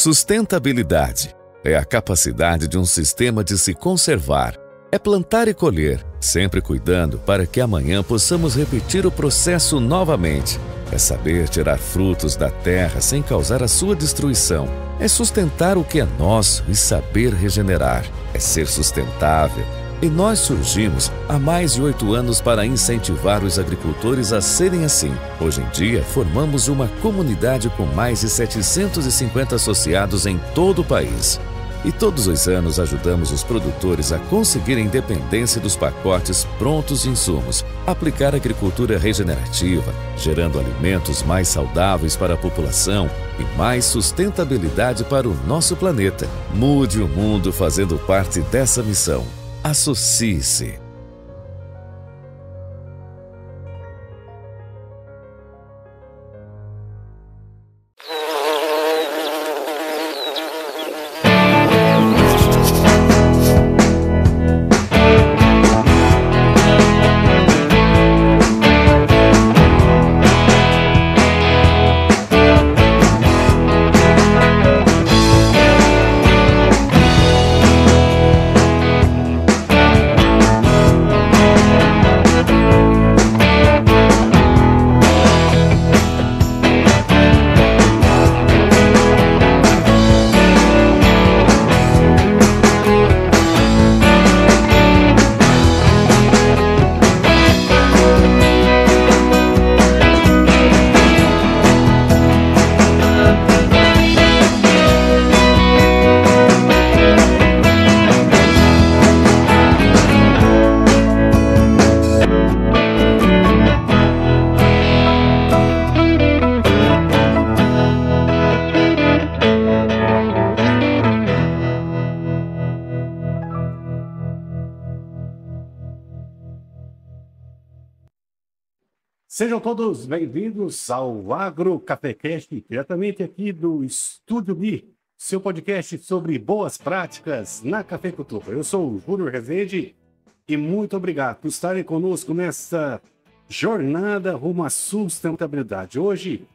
Sustentabilidade é a capacidade de um sistema de se conservar. É plantar e colher, sempre cuidando para que amanhã possamos repetir o processo novamente. É saber tirar frutos da terra sem causar a sua destruição. É sustentar o que é nosso e saber regenerar. É ser sustentável. E nós surgimos há mais de 8 anos para incentivar os agricultores a serem assim. Hoje em dia, formamos uma comunidade com mais de 750 associados em todo o país. E todos os anos ajudamos os produtores a conseguir a independência dos pacotes prontos de insumos, aplicar agricultura regenerativa, gerando alimentos mais saudáveis para a população e mais sustentabilidade para o nosso planeta. Mude o mundo fazendo parte dessa missão. Associe-se. Sejam todos bem-vindos ao Agro Cafécast, diretamente aqui do Estúdio Bi, seu podcast sobre boas práticas na cafeicultura. Eu sou o Júnior Rezende e muito obrigado por estarem conosco nesta jornada rumo à sustentabilidade. Hoje,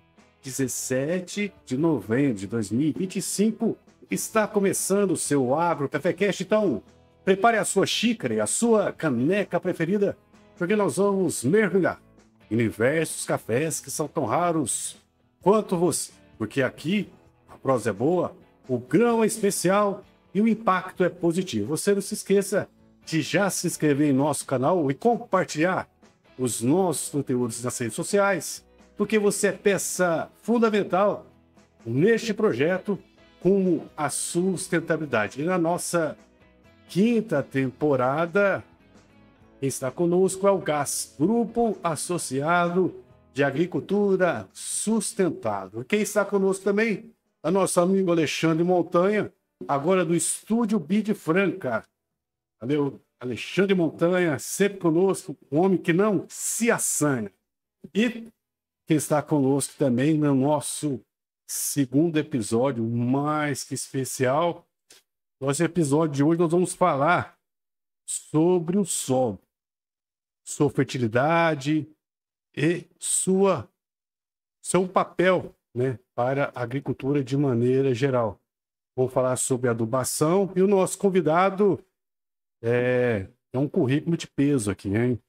17 de novembro de 2025, está começando o seu Agro Cafécast. Então, prepare a sua xícara e a sua caneca preferida, porque nós vamos mergulhar em diversos cafés que são tão raros quanto você. Porque aqui a prosa é boa, o grão é especial e o impacto é positivo. Você não se esqueça de já se inscrever em nosso canal e compartilhar os nossos conteúdos nas redes sociais, porque você é peça fundamental neste projeto como a sustentabilidade. E na nossa 5ª temporada, quem está conosco é o GAS, Grupo Associado de Agricultura Sustentável. Quem está conosco também é nosso amigo Alexandre Montanha, agora do Estúdio Bi de Franca. Valeu, Alexandre Montanha, sempre conosco, um homem que não se assanha. E quem está conosco também no nosso 2º episódio, mais que especial. Nosso episódio de hoje nós vamos falar sobre o solo, sua fertilidade e seu papel, né, para a agricultura de maneira geral. Vamos falar sobre adubação e o nosso convidado é um currículo de peso aqui, hein?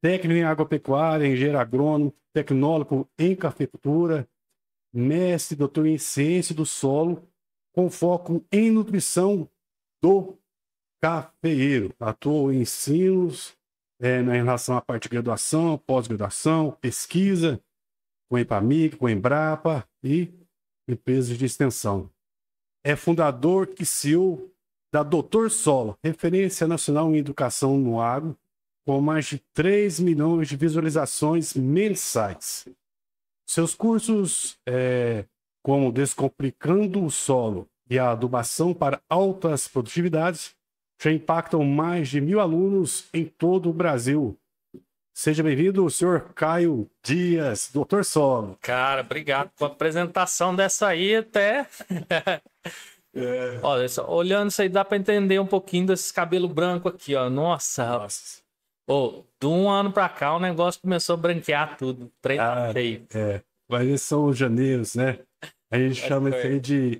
Técnico em agropecuária, engenheiro agrônomo, tecnólogo em cafeicultura, mestre, doutor em ciência do solo, com foco em nutrição do cafeeiro. Atuou em ensinos em relação à parte de graduação, pós-graduação, pesquisa, com EPAMIG, com Embrapa e empresas de extensão. É fundador e CEO da Doutor Solo, referência nacional em educação no agro, com mais de 3 milhões de visualizações mensais. Seus cursos, como Descomplicando o Solo e a Adubação para Altas Produtividades, já impactam mais de 1.000 alunos em todo o Brasil. Seja bem-vindo, senhor Caio Dias, doutor Solo. Cara, obrigado pela apresentação dessa aí até. Olha, olhando isso aí dá para entender um pouquinho desses cabelos brancos aqui, ó. Nossa. De um ano para cá o negócio começou a branquear tudo. Feio. Mas eles são os janeiros, né? A gente chama isso aí de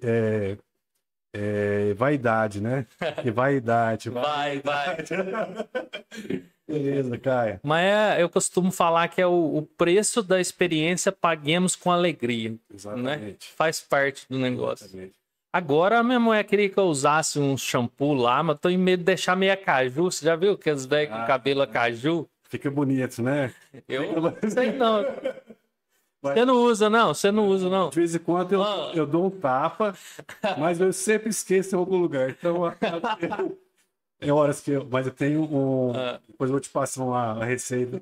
vaidade, né? Que vaidade. Vai. Beleza, Caio. Mas eu costumo falar que é o preço da experiência paguemos com alegria. Exatamente. Né? Faz parte do negócio. Exatamente. Agora a minha mulher queria que eu usasse um shampoo lá, mas eu tô em medo de deixar meio caju. Você já viu aqueles velhos com cabelo a caju? Fica bonito, né? Eu não sei não. Você não usa, não? Você não usa, não? De vez em quando eu dou um tapa, mas eu sempre esqueço em algum lugar. Então, é horas que mas eu tenho depois eu vou te passar uma receita.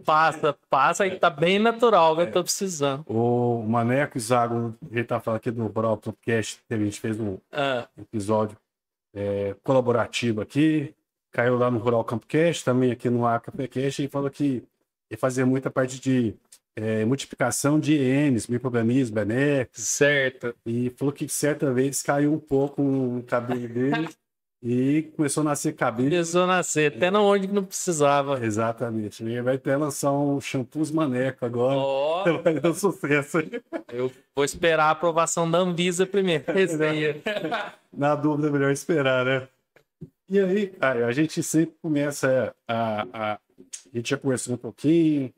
Passa aí, tá bem natural, que eu tô precisando. O Maneco e Zago, a gente tá falando aqui do Brawl Podcast, a gente fez um episódio colaborativo aqui, caiu lá no Rural Campcast, também aqui no ACAPcast, e falou que ia fazer muita parte de multiplicação de ENs, microorganismos, benecos. Certo. E falou que certa vez caiu um pouco no cabelo dele. E começou a nascer cabelo. Começou a nascer, até na onde que não precisava. Exatamente. E vai até lançar um shampoos Maneco agora. Vai dar sucesso. Eu vou esperar a aprovação da Anvisa primeiro. Na dúvida, é melhor esperar, né? E aí, a gente sempre começa a gente já conversou um pouquinho.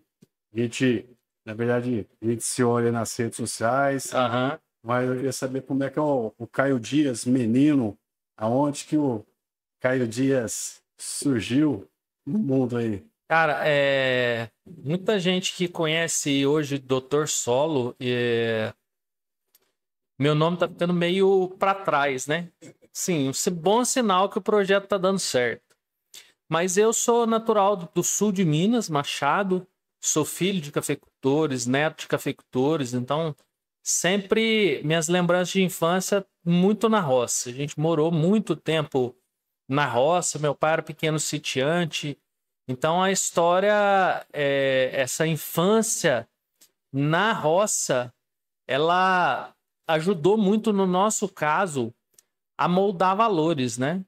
A gente, na verdade, a gente se olha nas redes sociais. Mas eu queria saber como é que é o Caio Dias, menino. Aonde que o Caio Dias surgiu no mundo aí? Cara, muita gente que conhece hoje o Dr. Solo, meu nome tá ficando meio para trás, né? Sim, um bom sinal que o projeto tá dando certo. Mas eu sou natural do sul de Minas, Machado, sou filho de cafeicultores, neto de cafeicultores, então sempre minhas lembranças de infância muito na roça. A gente morou muito tempo na roça, meu pai era pequeno sitiante. Então a história, essa infância na roça, ela ajudou muito no nosso caso a moldar valores, né?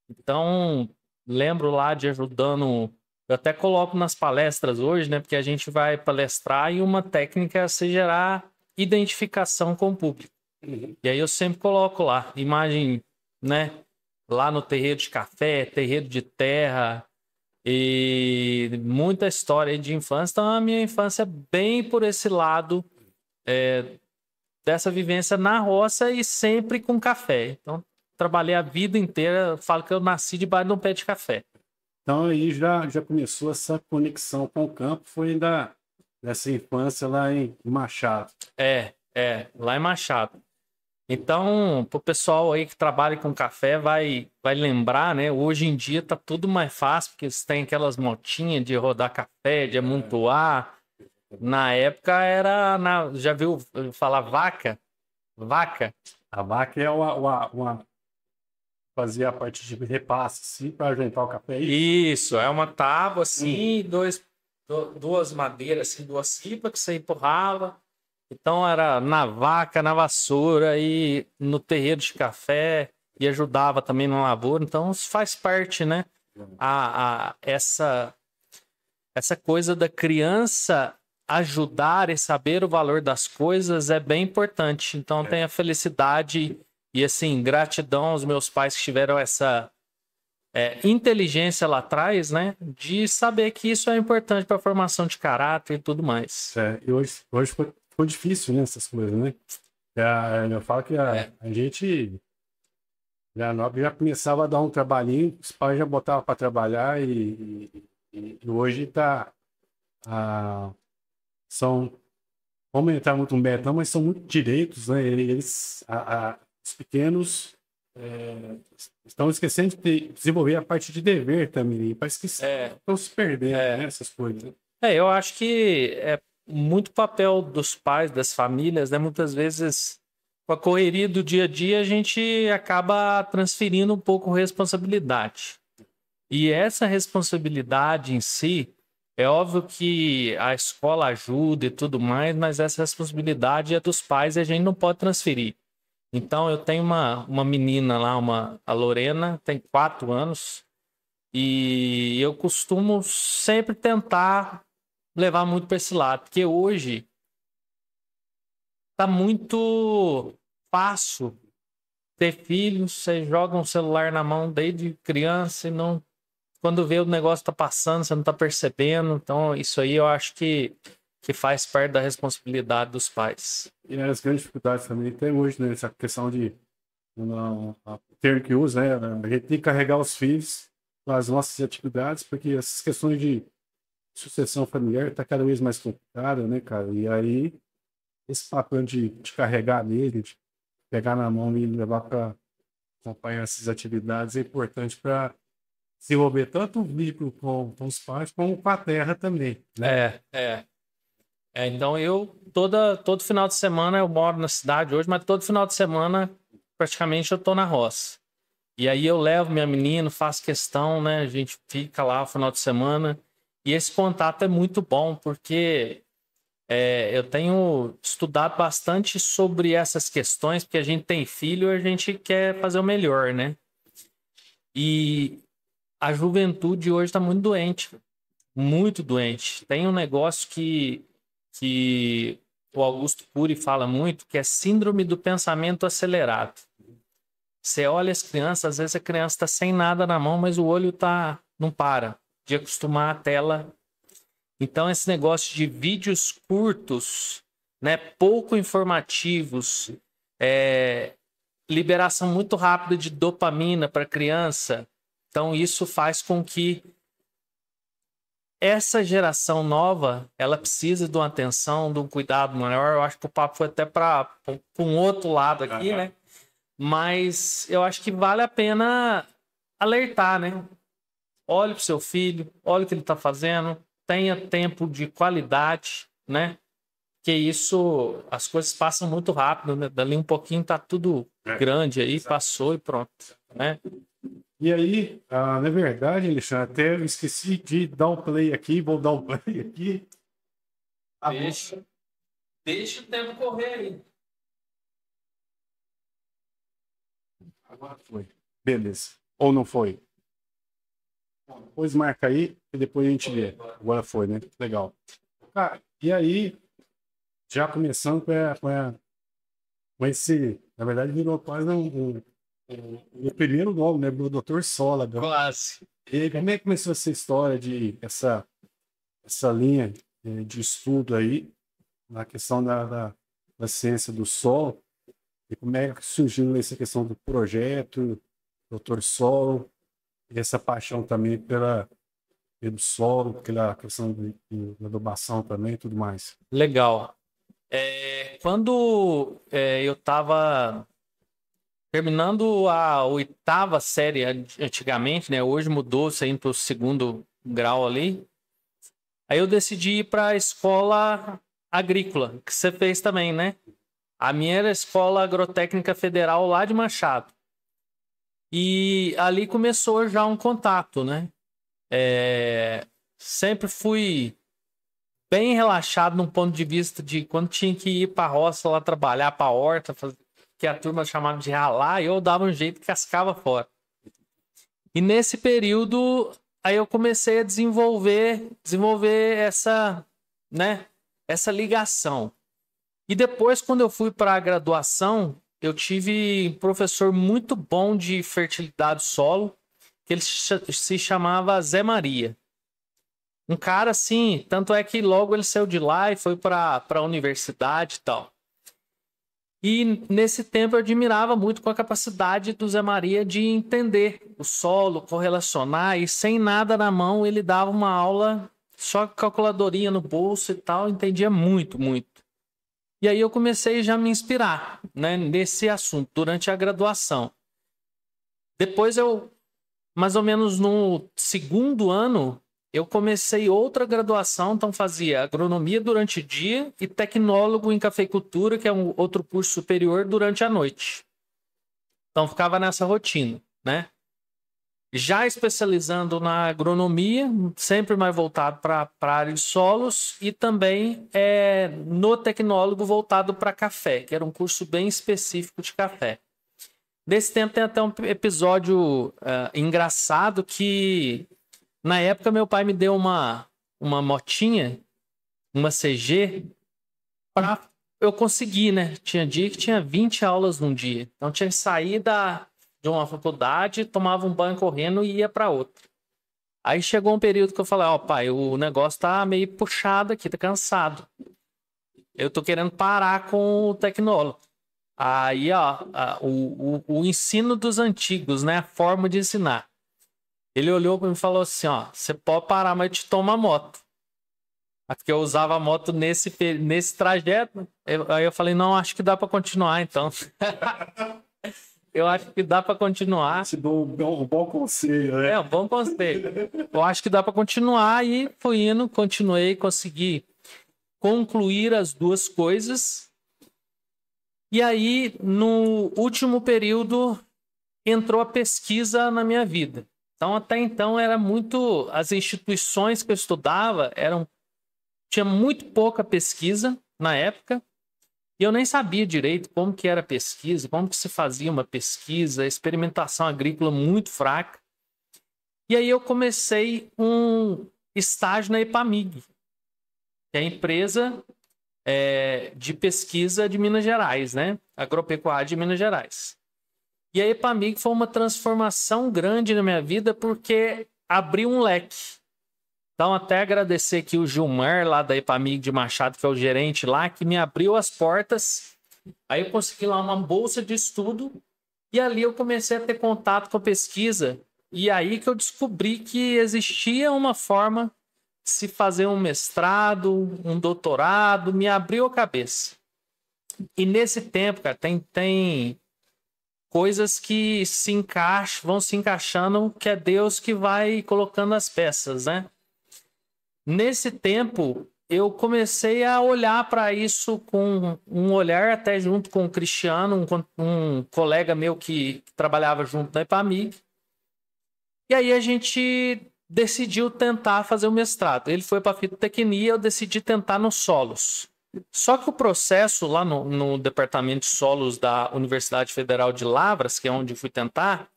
Então lembro lá de ajudando, eu até coloco nas palestras hoje, né? Porque a gente vai palestrar e uma técnica é se gerar identificação com o público. E aí eu sempre coloco lá, imagem, né? Lá no terreiro de café, terreiro de terra e muita história de infância. Então a minha infância é bem por esse lado dessa vivência na roça e sempre com café. Então trabalhei a vida inteira, falo que eu nasci debaixo de um pé de café. Então aí já começou essa conexão com o campo, foi ainda dessa infância lá em Machado. Lá em Machado. Então, pro pessoal aí que trabalha com café, vai lembrar, né? Hoje em dia tá tudo mais fácil, porque você tem aquelas motinhas de rodar café, de amontoar. Na época era... Já viu falar vaca? Vaca? A vaca é uma fazia a parte de repasse, assim, para juntar o café. Isso, é uma tábua, assim, duas madeiras, assim, duas cipas que você empurrava. Então era na vaca, na vassoura e no terreiro de café e ajudava também na lavoura. Então isso faz parte, né? Essa coisa da criança ajudar e saber o valor das coisas é bem importante. Então tenho a felicidade e assim, gratidão aos meus pais que tiveram essa inteligência lá atrás, né? De saber que isso é importante para a formação de caráter e tudo mais. E hoje ficou difícil, né? Essas coisas, né? Eu falo que a gente já começava a dar um trabalhinho, os pais já botavam para trabalhar e hoje tá vamos entrar muito no mérito, não, mas são muito direitos, né? Os pequenos estão esquecendo de desenvolver a parte de dever também. Parece que estão se perdendo, né, essas coisas. Eu acho que muito papel dos pais, das famílias, né? Muitas vezes, com a correria do dia a dia, a gente acaba transferindo um pouco a responsabilidade. E essa responsabilidade em si, é óbvio que a escola ajuda e tudo mais, mas essa responsabilidade é dos pais e a gente não pode transferir. Então, eu tenho uma menina lá, a Lorena, tem 4 anos, e eu costumo sempre tentar levar muito para esse lado, porque hoje tá muito fácil ter filhos, você joga um celular na mão desde criança e não, quando vê o negócio tá passando, você não tá percebendo. Então, isso aí eu acho que faz parte da responsabilidade dos pais. E as grandes dificuldades também tem hoje, né? Essa questão de o termo que usa, né? A gente tem que carregar os filhos para as nossas atividades, porque essas questões de sucessão familiar está cada vez mais complicada, né, cara? E aí, esse papel de carregar nele, de pegar na mão e levar para acompanhar essas atividades é importante para desenvolver tanto o vínculo com os pais como com a terra também, né? Então todo final de semana eu moro na cidade hoje, mas todo final de semana praticamente eu tô na roça. E aí eu levo minha menina, faço questão, né? A gente fica lá no final de semana. E esse contato é muito bom, porque eu tenho estudado bastante sobre essas questões, porque a gente tem filho e a gente quer fazer o melhor, né? E a juventude hoje está muito doente, muito doente. Tem um negócio que o Augusto Cury fala muito, que é síndrome do pensamento acelerado. Você olha as crianças, às vezes a criança está sem nada na mão, mas o olho não para de acostumar a tela. Então, esse negócio de vídeos curtos, né, pouco informativos, liberação muito rápida de dopamina para a criança. Então, isso faz com que essa geração nova, ela precisa de uma atenção, de um cuidado maior. Eu acho que o papo foi até para um outro lado aqui, né? Mas eu acho que vale a pena alertar, né? Olhe para o seu filho, olhe o que ele está fazendo, tenha tempo de qualidade, né? Que isso, as coisas passam muito rápido, né? Dali um pouquinho tá tudo grande aí, passou e pronto, né? E aí, na verdade, Alexandre, até eu esqueci de dar um play aqui, vou dar um play aqui. Deixa o tempo correr aí. Agora foi. Beleza. Ou não foi? Depois marca aí e depois a gente vê. Agora foi, né? Legal. Cara, e aí, já começando com esse... Na verdade, virou quase o primeiro nome, né? Do Dr. Sola. Quase. E como é que começou essa história de essa linha de estudo aí na questão da ciência do solo? E como é que surgiu essa questão do projeto, Dr. Solo, e essa paixão também pelo solo, pela questão da adubação também e tudo mais? Legal. Quando eu estava terminando a 8ª série antigamente, né? Hoje mudou, saindo para o 2º grau ali. Aí eu decidi ir para a escola agrícola, que você fez também, né? A minha era a Escola Agrotécnica Federal lá de Machado. E ali começou já um contato, né? Sempre fui bem relaxado num ponto de vista de quando tinha que ir para a roça lá trabalhar, para a horta, que a turma chamava de ralar, eu dava um jeito e cascava fora. E nesse período, aí eu comecei a desenvolver essa, né, essa ligação. E depois, quando eu fui para a graduação, eu tive um professor muito bom de fertilidade do solo, que ele se chamava Zé Maria. Um cara assim, tanto é que logo ele saiu de lá e foi para a universidade e tal. E nesse tempo eu admirava muito com a capacidade do Zé Maria de entender o solo, correlacionar, e sem nada na mão ele dava uma aula só com calculadorinha no bolso e tal, entendia muito, muito. E aí eu comecei já a me inspirar, né, nesse assunto durante a graduação. Depois mais ou menos no 2º ano, eu comecei outra graduação, então fazia agronomia durante o dia e tecnólogo em cafeicultura, que é um outro curso superior, durante a noite. Então ficava nessa rotina, né? Já especializando na agronomia, sempre mais voltado para a área de solos, e também no tecnólogo voltado para café, que era um curso bem específico de café. Nesse tempo tem até um episódio engraçado que, na época, meu pai me deu uma motinha, uma CG, para eu conseguir, né? Tinha dia que tinha 20 aulas num dia. Então tinha que sair de uma faculdade, tomava um banho correndo e ia para outra. Aí chegou um período que eu falei, ó, pai, o negócio tá meio puxado aqui, tá cansado. Eu tô querendo parar com o tecnólogo. Aí, ó, o ensino dos antigos, né? A forma de ensinar. Ele olhou para mim e falou assim, ó, você pode parar, mas eu te tomo a moto. Porque eu usava a moto nesse trajeto. Aí eu falei, não, acho que dá para continuar, então. Eu acho que dá para continuar. Te dou um bom conselho, né? Um bom conselho. Eu acho que dá para continuar e fui indo, continuei, consegui concluir as duas coisas. E aí, no último período, entrou a pesquisa na minha vida. Então, até então, era muito... As instituições que eu estudava tinha muito pouca pesquisa na época. E eu nem sabia direito como que era pesquisa, como que se fazia uma pesquisa, experimentação agrícola muito fraca. E aí eu comecei um estágio na EPAMIG, que é a empresa de pesquisa de Minas Gerais, né? Agropecuária de Minas Gerais. E a EPAMIG foi uma transformação grande na minha vida porque abriu um leque. Então, até agradecer aqui o Gilmar, lá da EPAMIG de Machado, que é o gerente lá, que me abriu as portas. Aí eu consegui lá uma bolsa de estudo e ali eu comecei a ter contato com a pesquisa. E aí que eu descobri que existia uma forma de se fazer um mestrado, um doutorado, me abriu a cabeça. E nesse tempo, cara, tem coisas que vão se encaixando, que é Deus que vai colocando as peças, né? Nesse tempo, eu comecei a olhar para isso com um olhar, até junto com o Cristiano, um colega meu que trabalhava junto na EPAMIG. E aí a gente decidiu tentar fazer o mestrado. Ele foi para a fitotecnia, eu decidi tentar nos solos. Só que o processo lá no Departamento de Solos da Universidade Federal de Lavras, que é onde eu fui tentar,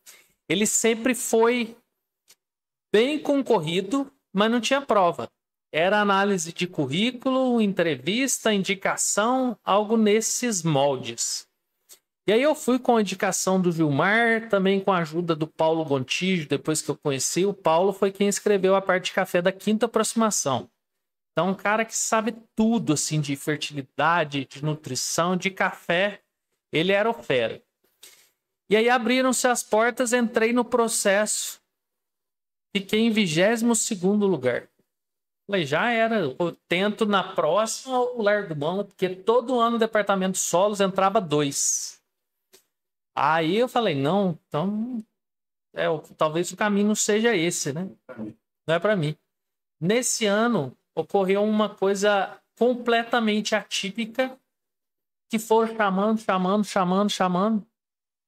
ele sempre foi bem concorrido, mas não tinha prova. Era análise de currículo, entrevista, indicação, algo nesses moldes. E aí eu fui com a indicação do Gilmar, também com a ajuda do Paulo Gontijo, depois que eu conheci. O Paulo foi quem escreveu a parte de café da quinta aproximação. Então, um cara que sabe tudo, assim, de fertilidade, de nutrição, de café, ele era o fera. E aí abriram-se as portas, entrei no processo, fiquei em 22º lugar. Falei, já era, eu tento na próxima eu largo mão, porque todo ano no departamento de solos entrava 2. Aí eu falei, não, então talvez o caminho não seja esse, né? Não é para mim. Nesse ano ocorreu uma coisa completamente atípica, que foram chamando.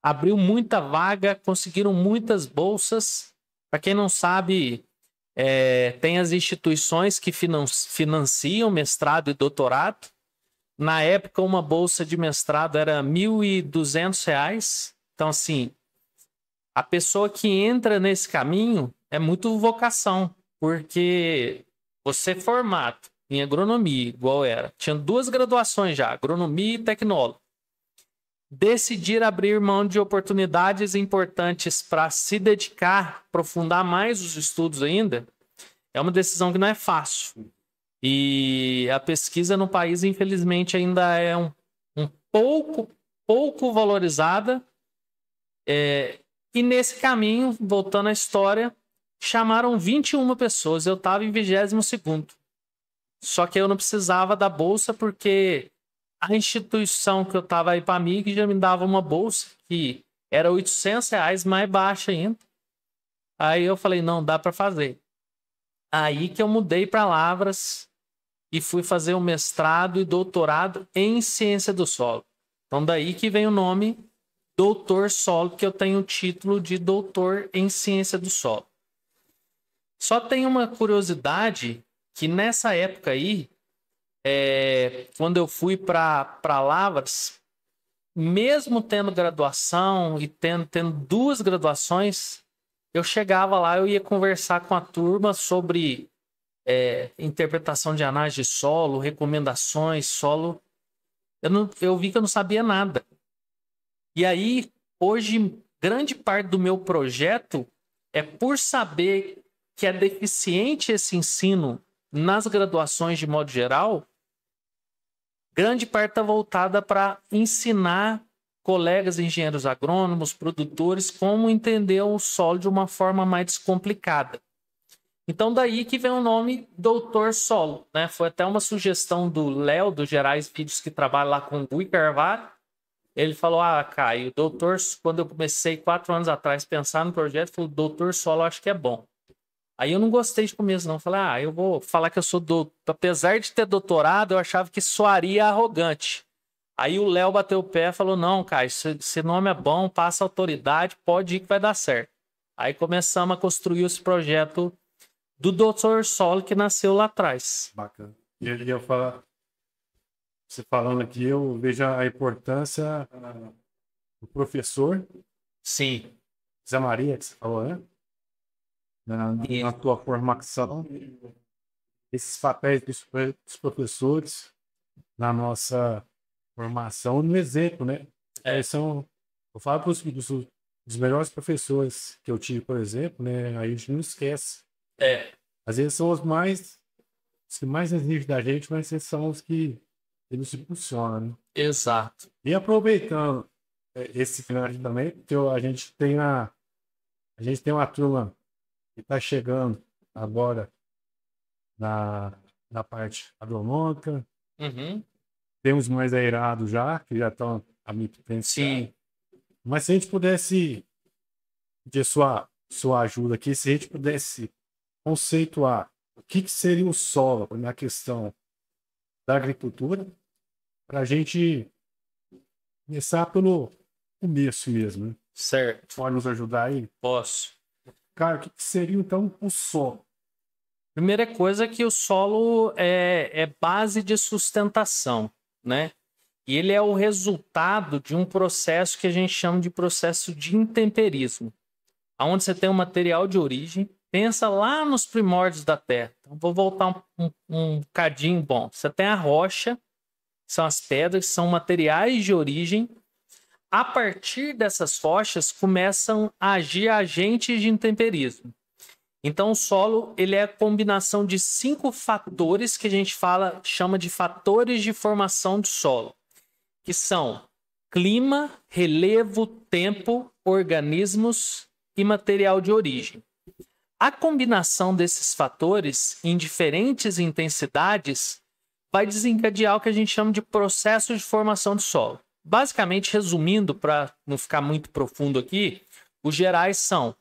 Abriu muita vaga, conseguiram muitas bolsas. Para quem não sabe, tem as instituições que financiam mestrado e doutorado. Na época, uma bolsa de mestrado era R$ 1.200. Então, assim, a pessoa que entra nesse caminho é muito vocação, porque você é formado em agronomia, igual era. Tinha 2 graduações já, agronomia e tecnólogo. Decidir abrir mão de oportunidades importantes para se dedicar, aprofundar mais os estudos ainda, é uma decisão que não é fácil. E a pesquisa no país, infelizmente, ainda é um pouco valorizada. E nesse caminho, voltando à história, chamaram 21 pessoas. Eu estava em 22º. Só que eu não precisava da bolsa porque a instituição que eu estava aí para a EPAMIG já me dava uma bolsa que era R$ 800, mais baixa ainda. Aí eu falei, não, dá para fazer. Aí que eu mudei para Lavras e fui fazer o mestrado e doutorado em ciência do solo. Então daí que vem o nome doutor solo, que eu tenho o título de doutor em ciência do solo. Só tem uma curiosidade que nessa época aí, quando eu fui para Lavras, mesmo tendo graduação e tendo 2 graduações, eu chegava lá, eu ia conversar com a turma sobre interpretação de análise de solo, recomendações, solo. Eu vi que eu não sabia nada. E aí, hoje, grande parte do meu projeto é por saber que é deficiente esse ensino nas graduações de modo geral, grande parte está voltada para ensinar colegas engenheiros agrônomos, produtores, como entender o solo de uma forma mais descomplicada. Então, daí que vem o nome Doutor Solo, né? Foi até uma sugestão do Léo, do Gerais Vídeos, que trabalha lá com o Gui Carvalho. Ele falou, Caio, doutor, quando eu comecei 4 anos atrás a pensar no projeto, falou, doutor solo, acho que é bom. Aí eu não gostei de começo, não. Falei, eu vou falar que eu sou doutor. Apesar de ter doutorado, eu achava que soaria arrogante. Aí o Léo bateu o pé e falou, não, Caio, esse nome é bom, passa autoridade, pode ir que vai dar certo. Aí começamos a construir esse projeto do doutor solo que nasceu lá atrás. Bacana. E eu falar... Você falando aqui, eu vejo a importância do professor. Sim. Zé Maria, que você falou, né? Na tua formação. Esses papéis dos professores na nossa formação, no exemplo, né? Eu falo para dos melhores professores que eu tive, por exemplo, né? Aí a gente não esquece. Às vezes são os que mais exigem da gente, mas esses são os que eles funcionam, né? Exato. E aproveitando esse final também, porque a gente tem uma turma que está chegando agora na parte agronômica. Uhum. Temos mais aerados já, que já estão a me pensar. Sim. Mas se a gente pudesse pedir sua ajuda aqui, se a gente pudesse conceituar o que seria o solo na questão da agricultura, para a gente começar pelo começo mesmo, né? Certo. Pode nos ajudar aí? Posso. Cara, o que seria então o solo? Primeira coisa é que o solo é base de sustentação, né? E ele é o resultado de um processo que a gente chama de processo de intemperismo, onde você tem um material de origem. Pensa lá nos primórdios da Terra. Então, vou voltar um cadinho bom. Você tem a rocha, são as pedras, são materiais de origem. A partir dessas rochas, começam a agir agentes de intemperismo. Então, o solo ele é a combinação de 5 fatores que a gente chama de fatores de formação do solo, que são clima, relevo, tempo, organismos e material de origem. A combinação desses fatores em diferentes intensidades vai desencadear o que a gente chama de processo de formação do solo. Basicamente, resumindo, para não ficar muito profundo aqui, os gerais são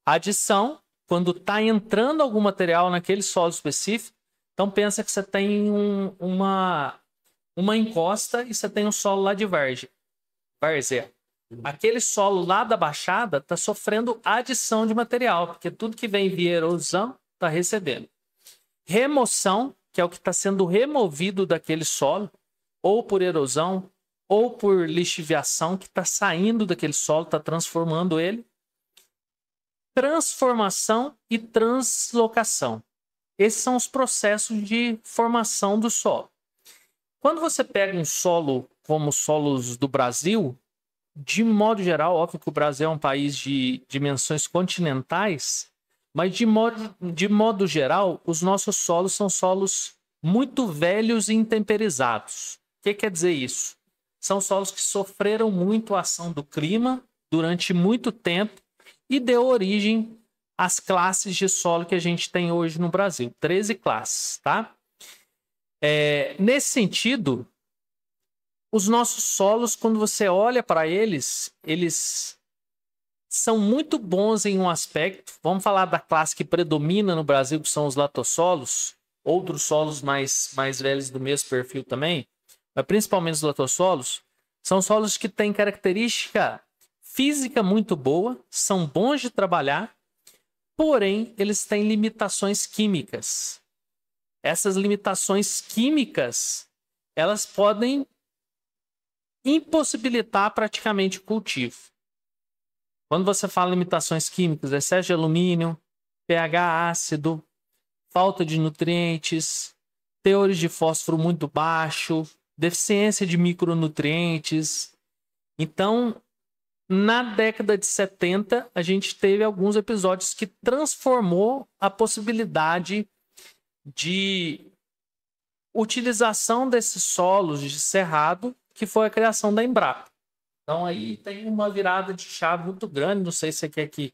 adição, quando está entrando algum material naquele solo específico. Então, pensa que você tem uma encosta e você tem um solo lá de várzea. Aquele solo lá da baixada está sofrendo adição de material, porque tudo que vem via erosão está recebendo. Remoção, que é o que está sendo removido daquele solo, ou por erosão, ou por lixiviação, que está saindo daquele solo, está transformando ele. Transformação e translocação. Esses são os processos de formação do solo. Quando você pega um solo como os solos do Brasil, de modo geral, óbvio que o Brasil é um país de dimensões continentais, mas de modo geral, os nossos solos são solos muito velhos e intemperizados. O que quer dizer isso? São solos que sofreram muito a ação do clima durante muito tempo e deu origem às classes de solo que a gente tem hoje no Brasil. 13 classes, tá? Nesse sentido, os nossos solos, quando você olha para eles são muito bons em um aspecto. Vamos falar da classe que predomina no Brasil, que são os latossolos, outros solos mais velhos do mesmo perfil também, mas principalmente os latossolos, são solos que têm característica física muito boa, são bons de trabalhar, porém eles têm limitações químicas. Essas limitações químicas, elas podem impossibilitar praticamente o cultivo. Quando você fala limitações químicas, excesso de alumínio, pH ácido, falta de nutrientes, teores de fósforo muito baixo, deficiência de micronutrientes. Então, na década de 70, a gente teve alguns episódios que transformou a possibilidade de utilização desses solos de cerrado, que foi a criação da Embrapa. Então aí tem uma virada de chave muito grande, não sei se você quer que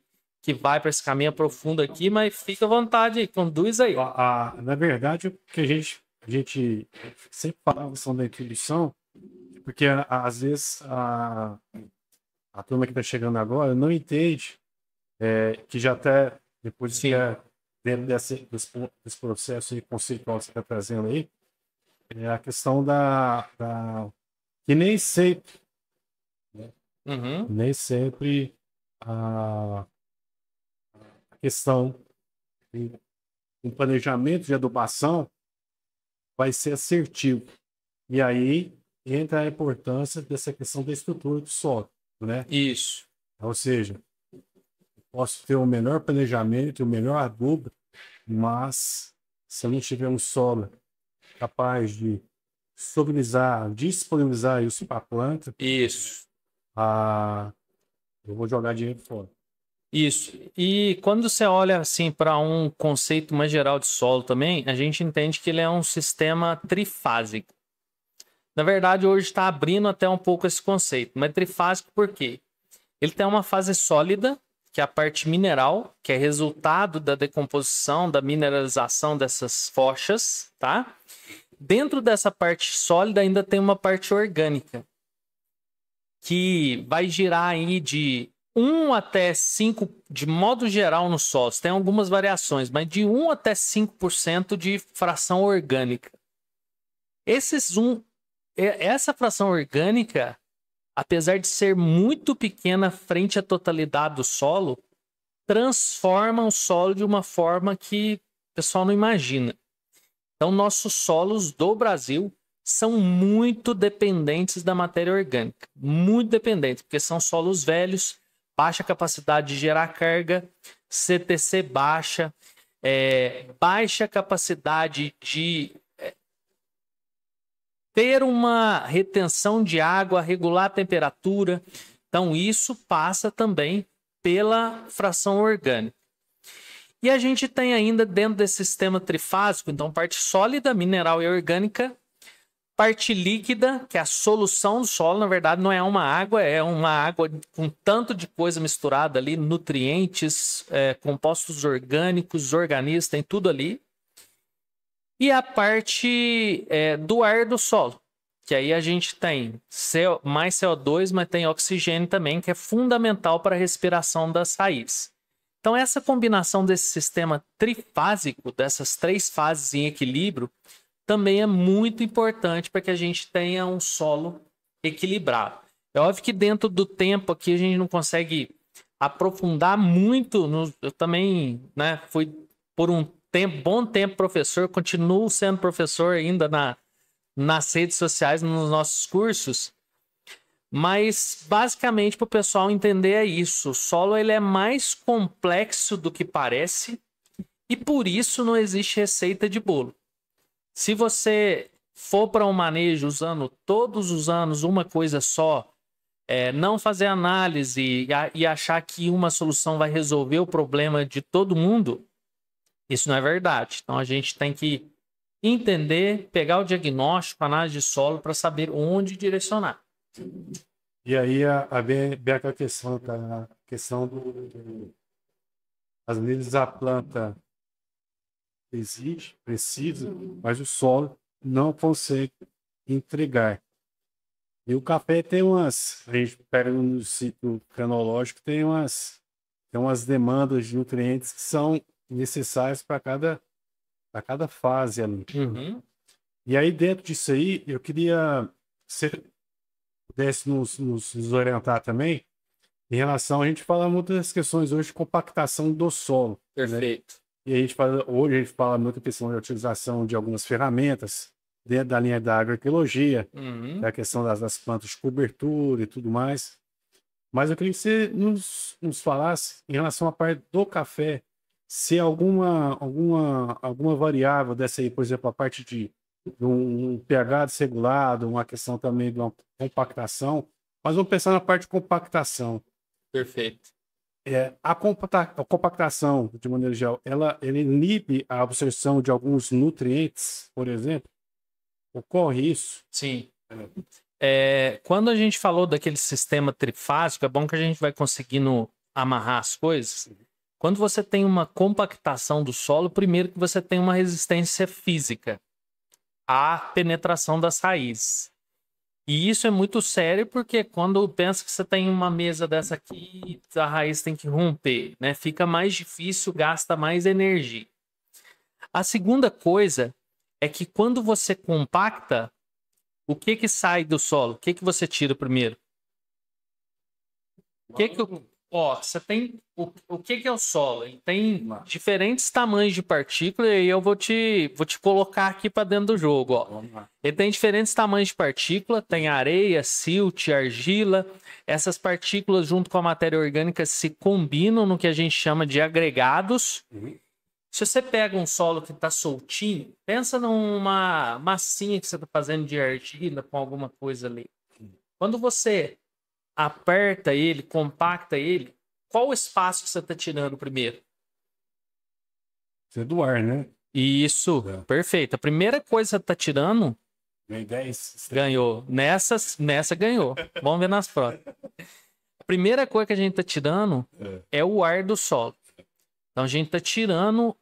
vai para esse caminho profundo aqui, mas fica à vontade aí, conduz aí. Na verdade, o que a gente sempre fala na questão da introdução, porque às vezes a turma que está chegando agora não entende que já até depois que dentro desse processo conceitual que você está trazendo aí, é a questão que nem sempre, nem sempre a questão do planejamento de adubação vai ser assertivo. E aí entra a importância dessa questão da estrutura do solo, né? Isso. Ou seja, posso ter o melhor planejamento, o melhor adubo, mas se eu não tiver um solo capaz de disponibilizar isso para a planta, isso, eu vou jogar dinheiro fora. Isso. E quando você olha assim para um conceito mais geral de solo também, a gente entende que ele é um sistema trifásico. Na verdade, hoje está abrindo até um pouco esse conceito, mas trifásico por quê? Ele tem uma fase sólida, que é a parte mineral, que é resultado da decomposição, da mineralização dessas rochas, tá? Dentro dessa parte sólida ainda tem uma parte orgânica, que vai girar aí de 1 até 5, de modo geral no solo. Tem algumas variações, mas de 1 até 5% de fração orgânica. Essa fração orgânica, apesar de ser muito pequena frente à totalidade do solo, transforma o solo de uma forma que o pessoal não imagina. Então, nossos solos do Brasil são muito dependentes da matéria orgânica. Muito dependentes, porque são solos velhos, baixa capacidade de gerar carga, CTC baixa, baixa capacidade de ter uma retenção de água, regular a temperatura. Então, isso passa também pela fração orgânica. E a gente tem ainda dentro desse sistema trifásico, então, parte sólida, mineral e orgânica, parte líquida, que é a solução do solo, na verdade não é uma água, é uma água com tanto de coisa misturada ali, nutrientes, compostos orgânicos, organismos, tem tudo ali. E a parte do ar do solo, que aí a gente tem mais CO2, mas tem oxigênio também, que é fundamental para a respiração das raízes. Então essa combinação desse sistema trifásico, dessas 3 fases em equilíbrio, também é muito importante para que a gente tenha um solo equilibrado. É óbvio que dentro do tempo aqui a gente não consegue aprofundar muito. Eu também fui por um bom tempo professor, continuo sendo professor ainda nas redes sociais, nos nossos cursos. Mas basicamente para o pessoal entender é isso. O solo ele é mais complexo do que parece e por isso não existe receita de bolo. Se você for para um manejo usando todos os anos uma coisa só, não fazer análise e achar que uma solução vai resolver o problema de todo mundo, isso não é verdade. Então a gente tem que entender, pegar o diagnóstico, análise de solo para saber onde direcionar. E aí vem aquela questão, às vezes a planta exige, precisa, mas o solo não consegue entregar. E o café tem umas, a gente pega no ciclo cronológico, tem umas demandas de nutrientes que são necessárias para cada fase ali. Uhum. E aí, dentro disso aí, eu queria que você pudesse nos orientar também em relação, a gente fala muitas questões hoje de compactação do solo, né? Perfeito. E hoje a gente fala muita questão de utilização de algumas ferramentas dentro da linha da agroecologia, Uhum. que é a questão das plantas de cobertura e tudo mais. Mas eu queria que você nos falasse em relação à parte do café, se alguma variável dessa aí, por exemplo, a parte de um pH desregulado, uma questão também de uma compactação. Mas vamos pensar na parte de compactação. Perfeito. A compactação, de maneira geral, ela inibe a absorção de alguns nutrientes, por exemplo? Ocorre isso? Sim. Quando a gente falou daquele sistema trifásico, é bom que a gente vai conseguindo amarrar as coisas. Quando você tem uma compactação do solo, primeiro que você tem uma resistência física à penetração das raízes. E isso é muito sério porque quando pensa que você tem uma mesa dessa aqui, a raiz tem que romper, né? Fica mais difícil, gasta mais energia. A segunda coisa é que quando você compacta, o que sai do solo? O que você tira primeiro? Você tem o que é o solo? Ele tem diferentes tamanhos de partículas e eu vou te colocar aqui para dentro do jogo, ó. Ele tem diferentes tamanhos de partícula, tem areia, silt, argila. Essas partículas junto com a matéria orgânica se combinam no que a gente chama de agregados. Se você pega um solo que está soltinho, pensa numa massinha que você está fazendo de argila com alguma coisa ali. Quando você aperta ele, compacta ele, qual o espaço que você está tirando primeiro? Isso é do ar, né? Isso, perfeito. A primeira coisa que você está tirando... Ganhei 10. Ganhou. Nessa ganhou. Vamos ver nas próximas. A primeira coisa que a gente está tirando é o ar do solo. Então a gente está tirando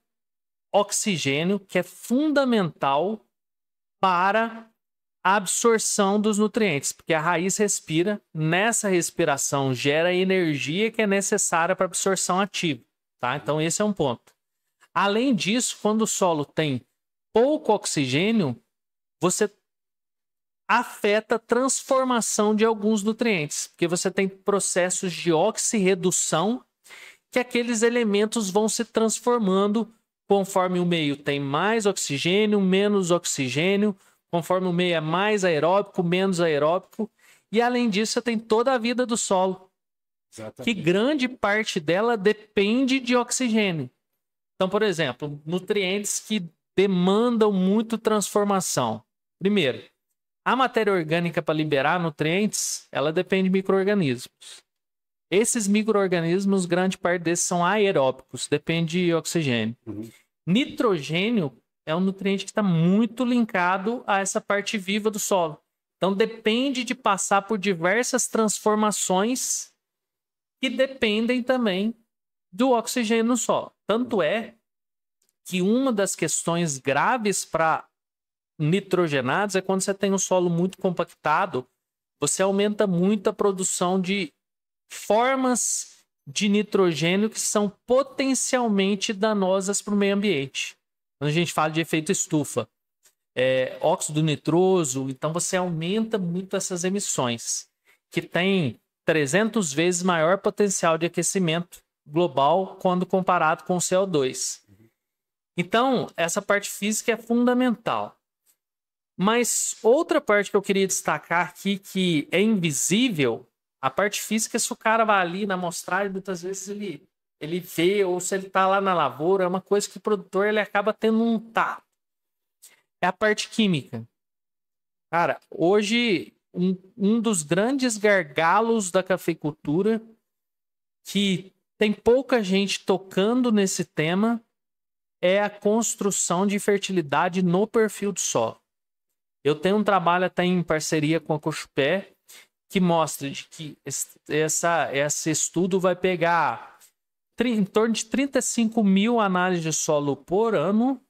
oxigênio, que é fundamental para a absorção dos nutrientes, porque a raiz respira, nessa respiração gera energia que é necessária para absorção ativa, tá? Então esse é um ponto. Além disso, quando o solo tem pouco oxigênio, você afeta a transformação de alguns nutrientes, porque você tem processos de oxirredução que aqueles elementos vão se transformando conforme o meio tem mais oxigênio, menos oxigênio, conforme o meio é mais aeróbico, menos aeróbico. E além disso, você tem toda a vida do solo. Exatamente. Que grande parte dela depende de oxigênio. Então, por exemplo, nutrientes que demandam muito transformação. Primeiro, a matéria orgânica para liberar nutrientes, ela depende de micro-organismos. Esses micro-organismos, grande parte desses são aeróbicos, depende de oxigênio. Nitrogênio é um nutriente que está muito linkado a essa parte viva do solo. Então depende de passar por diversas transformações que dependem também do oxigênio no solo. Tanto é que uma das questões graves para nitrogenados é quando você tem um solo muito compactado, você aumenta muito a produção de formas de nitrogênio que são potencialmente danosas para o meio ambiente. Quando a gente fala de efeito estufa, óxido nitroso, então você aumenta muito essas emissões, que tem 300 vezes maior potencial de aquecimento global quando comparado com o CO2. Então, essa parte física é fundamental. Mas outra parte que eu queria destacar aqui, que é invisível, a parte física, se o cara vai ali na amostragem, muitas vezes ele vê, ou se ele está lá na lavoura, é uma coisa que o produtor ele acaba tendo um tato. É a parte química. Cara, hoje, um dos grandes gargalos da cafeicultura, que tem pouca gente tocando nesse tema, é a construção de fertilidade no perfil do solo. Eu tenho um trabalho até em parceria com a Cochupé, que mostra de que esse estudo vai pegar em torno de 35 mil análises de solo por ano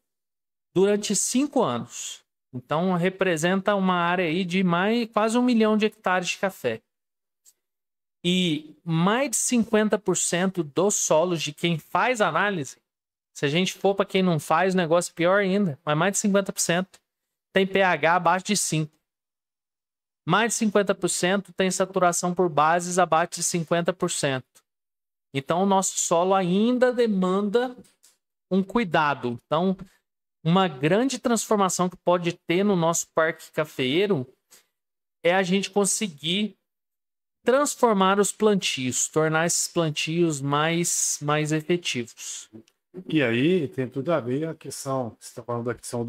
durante 5 anos. Então, representa uma área aí de quase 1 milhão de hectares de café. E mais de 50% dos solos de quem faz análise, se a gente for para quem não faz, o negócio é pior ainda, mas mais de 50% tem pH abaixo de 5. Mais de 50% tem saturação por bases abaixo de 50%. Então, o nosso solo ainda demanda um cuidado. Então, uma grande transformação que pode ter no nosso parque cafeeiro é a gente conseguir transformar os plantios, tornar esses plantios mais efetivos. E aí tem tudo a ver a questão, você está falando da questão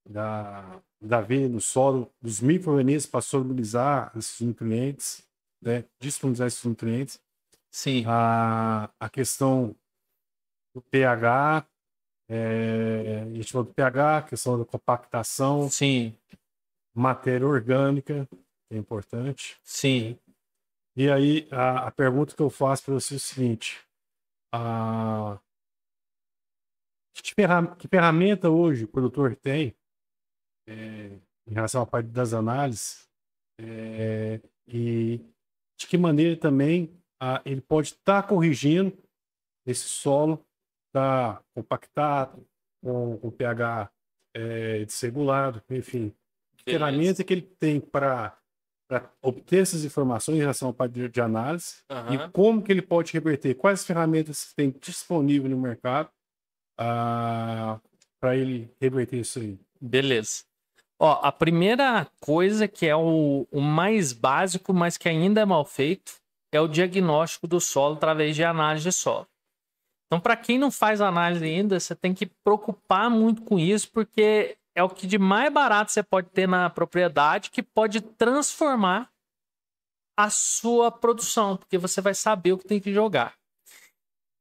da veia no solo, dos micro-organismos para solubilizar esses nutrientes, né? Disponibilizar esses nutrientes. Sim. A questão do pH, a gente falou do pH, a questão da compactação, Sim. matéria orgânica, que é importante. Sim. E aí a pergunta que eu faço para você é o seguinte: que ferramenta hoje o produtor tem em relação à parte das análises e de que maneira também ele pode estar corrigindo esse solo, tá compactado, com pH desregulado, enfim. Que ferramenta que ele tem para obter essas informações em relação à parte de análise e como que ele pode reverter, quais ferramentas tem disponível no mercado para ele reverter isso aí. Beleza. Ó, a primeira coisa que é o mais básico, mas que ainda é mal feito, é o diagnóstico do solo através de análise de solo. Então, para quem não faz análise ainda, você tem que preocupar muito com isso, porque é o que de mais barato você pode ter na propriedade, que pode transformar a sua produção, porque você vai saber o que tem que jogar.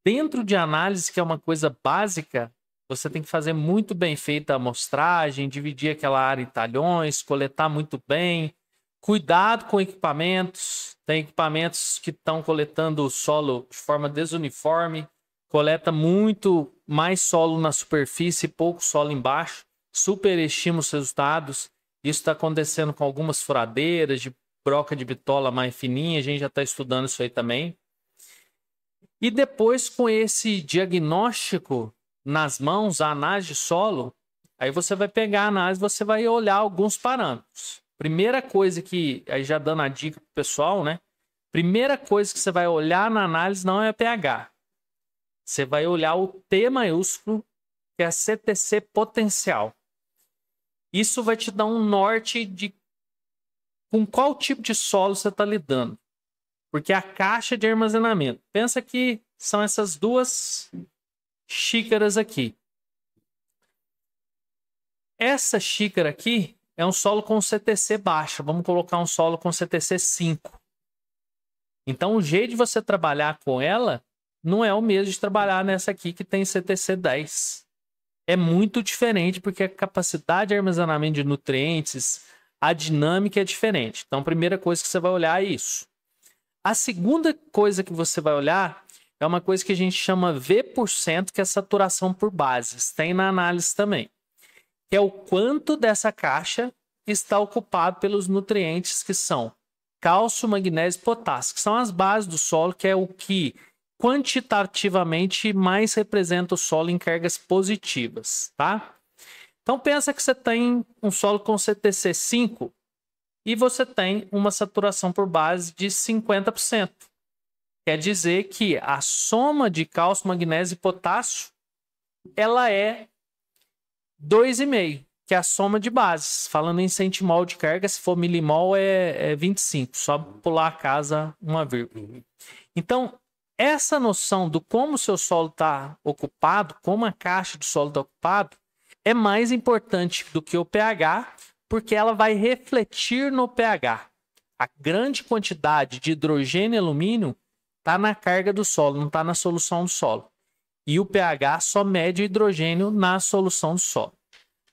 Dentro de análise, que é uma coisa básica, você tem que fazer muito bem feita a amostragem, dividir aquela área em talhões, coletar muito bem. Cuidado com equipamentos. Tem equipamentos que estão coletando o solo de forma desuniforme. Coleta muito mais solo na superfície e pouco solo embaixo. Superestima os resultados. Isso está acontecendo com algumas furadeiras de broca de bitola mais fininha. A gente já está estudando isso aí também. E depois, com esse diagnóstico nas mãos, a análise de solo, aí você vai pegar a análise, você vai olhar alguns parâmetros. Primeira coisa que, aí já dando a dica pro pessoal, né? Primeira coisa que você vai olhar na análise não é pH. Você vai olhar o T maiúsculo, que é a CTC potencial. Isso vai te dar um norte de com qual tipo de solo você está lidando. Porque a caixa de armazenamento, pensa que são essas duas xícaras aqui. Essa xícara aqui é um solo com CTC baixa. Vamos colocar um solo com CTC 5. Então, o jeito de você trabalhar com ela não é o mesmo de trabalhar nessa aqui que tem CTC 10. É muito diferente porque a capacidade de armazenamento de nutrientes, a dinâmica é diferente. Então, a primeira coisa que você vai olhar é isso. A segunda coisa que você vai olhar é uma coisa que a gente chama V%, que é saturação por bases. Tem na análise também. Que é o quanto dessa caixa está ocupado pelos nutrientes que são cálcio, magnésio e potássio, que são as bases do solo, que é o que quantitativamente mais representa o solo em cargas positivas, tá? Então pensa que você tem um solo com CTC 5 e você tem uma saturação por base de 50%. Quer dizer que a soma de cálcio, magnésio e potássio, ela é 2,5, que é a soma de bases. Falando em centimol de carga, se for milimol é 25, só pular a casa uma vírgula. Então, essa noção do como o seu solo está ocupado, como a caixa do solo está ocupado, é mais importante do que o pH, porque ela vai refletir no pH. A grande quantidade de hidrogênio e alumínio está na carga do solo, não está na solução do solo. E o pH só mede o hidrogênio na solução do solo.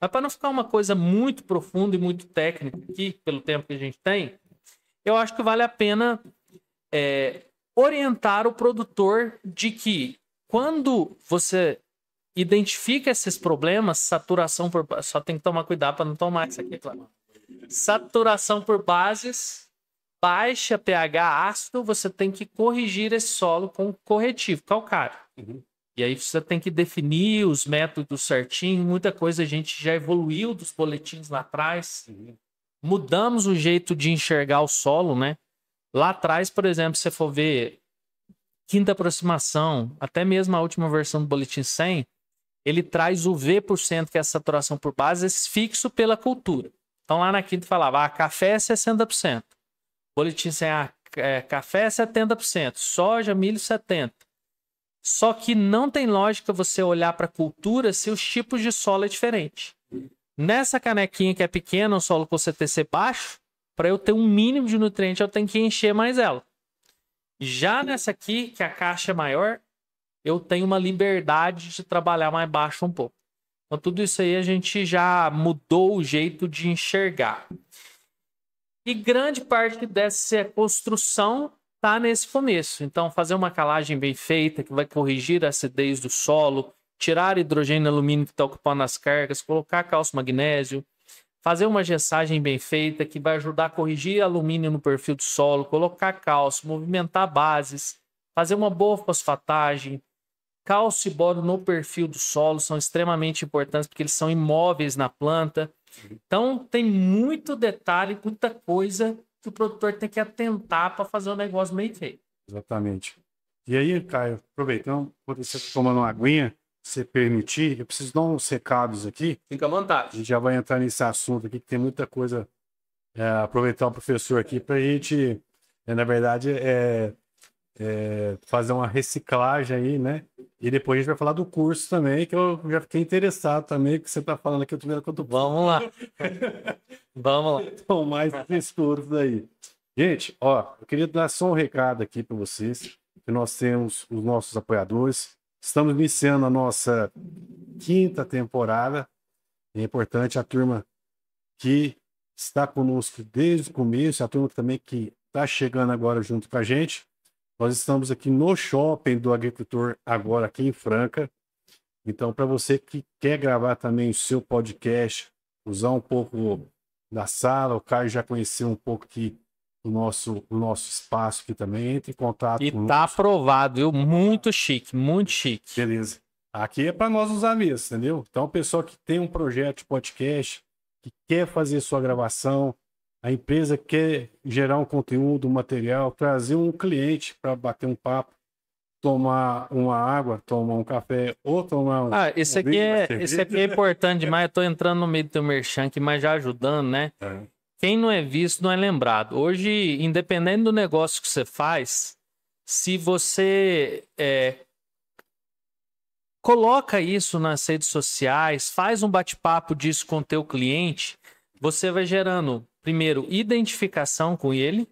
Mas para não ficar uma coisa muito profunda e muito técnica aqui, pelo tempo que a gente tem, eu acho que vale a pena orientar o produtor de que quando você identifica esses problemas, saturação por... Só tem que tomar cuidado para não tomar isso aqui, claro. Saturação por bases, baixa pH ácido, você tem que corrigir esse solo com corretivo calcário. E aí você tem que definir os métodos certinho, muita coisa a gente já evoluiu dos boletins lá atrás. Mudamos o jeito de enxergar o solo, né? Lá atrás, por exemplo, se você for ver quinta aproximação, até mesmo a última versão do boletim 100, ele traz o V%, que é a saturação por bases, fixo pela cultura. Então lá na quinta falava, café é 60%. Boletim 100, café é 70%. Soja, milho, 70%. Só que não tem lógica você olhar para a cultura se os tipos de solo é diferente. Nessa canequinha que é pequena, o solo com CTC baixo, para eu ter um mínimo de nutriente, eu tenho que encher mais ela. Já nessa aqui, que a caixa é maior, eu tenho uma liberdade de trabalhar mais baixo um pouco. Então, tudo isso aí a gente já mudou o jeito de enxergar. E grande parte dessa construção está nesse começo. Então, fazer uma calagem bem feita, que vai corrigir a acidez do solo, tirar hidrogênio e alumínio que está ocupando as cargas, colocar cálcio e magnésio, fazer uma gessagem bem feita, que vai ajudar a corrigir alumínio no perfil do solo, colocar cálcio, movimentar bases, fazer uma boa fosfatagem. Cálcio e boro no perfil do solo são extremamente importantes, porque eles são imóveis na planta. Então, tem muito detalhe, muita coisa que o produtor tem que atentar para fazer um negócio bem feito. Exatamente. E aí, Caio, aproveitando, quando você está tomando uma aguinha, se permitir, eu preciso dar uns recados aqui. Fica à vontade. A gente já vai entrar nesse assunto aqui, que tem muita coisa. Aproveitar o professor aqui para a gente, na verdade, fazer uma reciclagem aí, né? E depois a gente vai falar do curso também, que eu já fiquei interessado também, que você está falando aqui, eu tô vendo que eu tô... Vamos lá. Vamos lá. Então, mais esses cursos aí. Gente, ó, eu queria dar só um recado aqui para vocês, que nós temos os nossos apoiadores. Estamos iniciando a nossa 5ª temporada. É importante a turma que está conosco desde o começo, a turma também que está chegando agora junto com a gente. Nós estamos aqui no Shopping do Agricultor, agora aqui em Franca. Então, para você que quer gravar também o seu podcast, usar um pouco da sala, o Caio já conheceu um pouco aqui o nosso espaço aqui também, entre em contato E com tá aprovado, viu? Muito chique, muito chique. Beleza. Aqui é para nós usar mesmo, entendeu? Então, o pessoal que tem um projeto de podcast, que quer fazer sua gravação, a empresa quer gerar um conteúdo, um material, trazer um cliente para bater um papo, tomar uma água, tomar um café ou tomar um... Esse aqui é importante demais. Eu tô entrando no meio do teu merchan aqui, mas já ajudando, né? Quem não é visto não é lembrado. Hoje, independente do negócio que você faz, se você coloca isso nas redes sociais, faz um bate-papo disso com o teu cliente, você vai gerando, primeiro, identificação com ele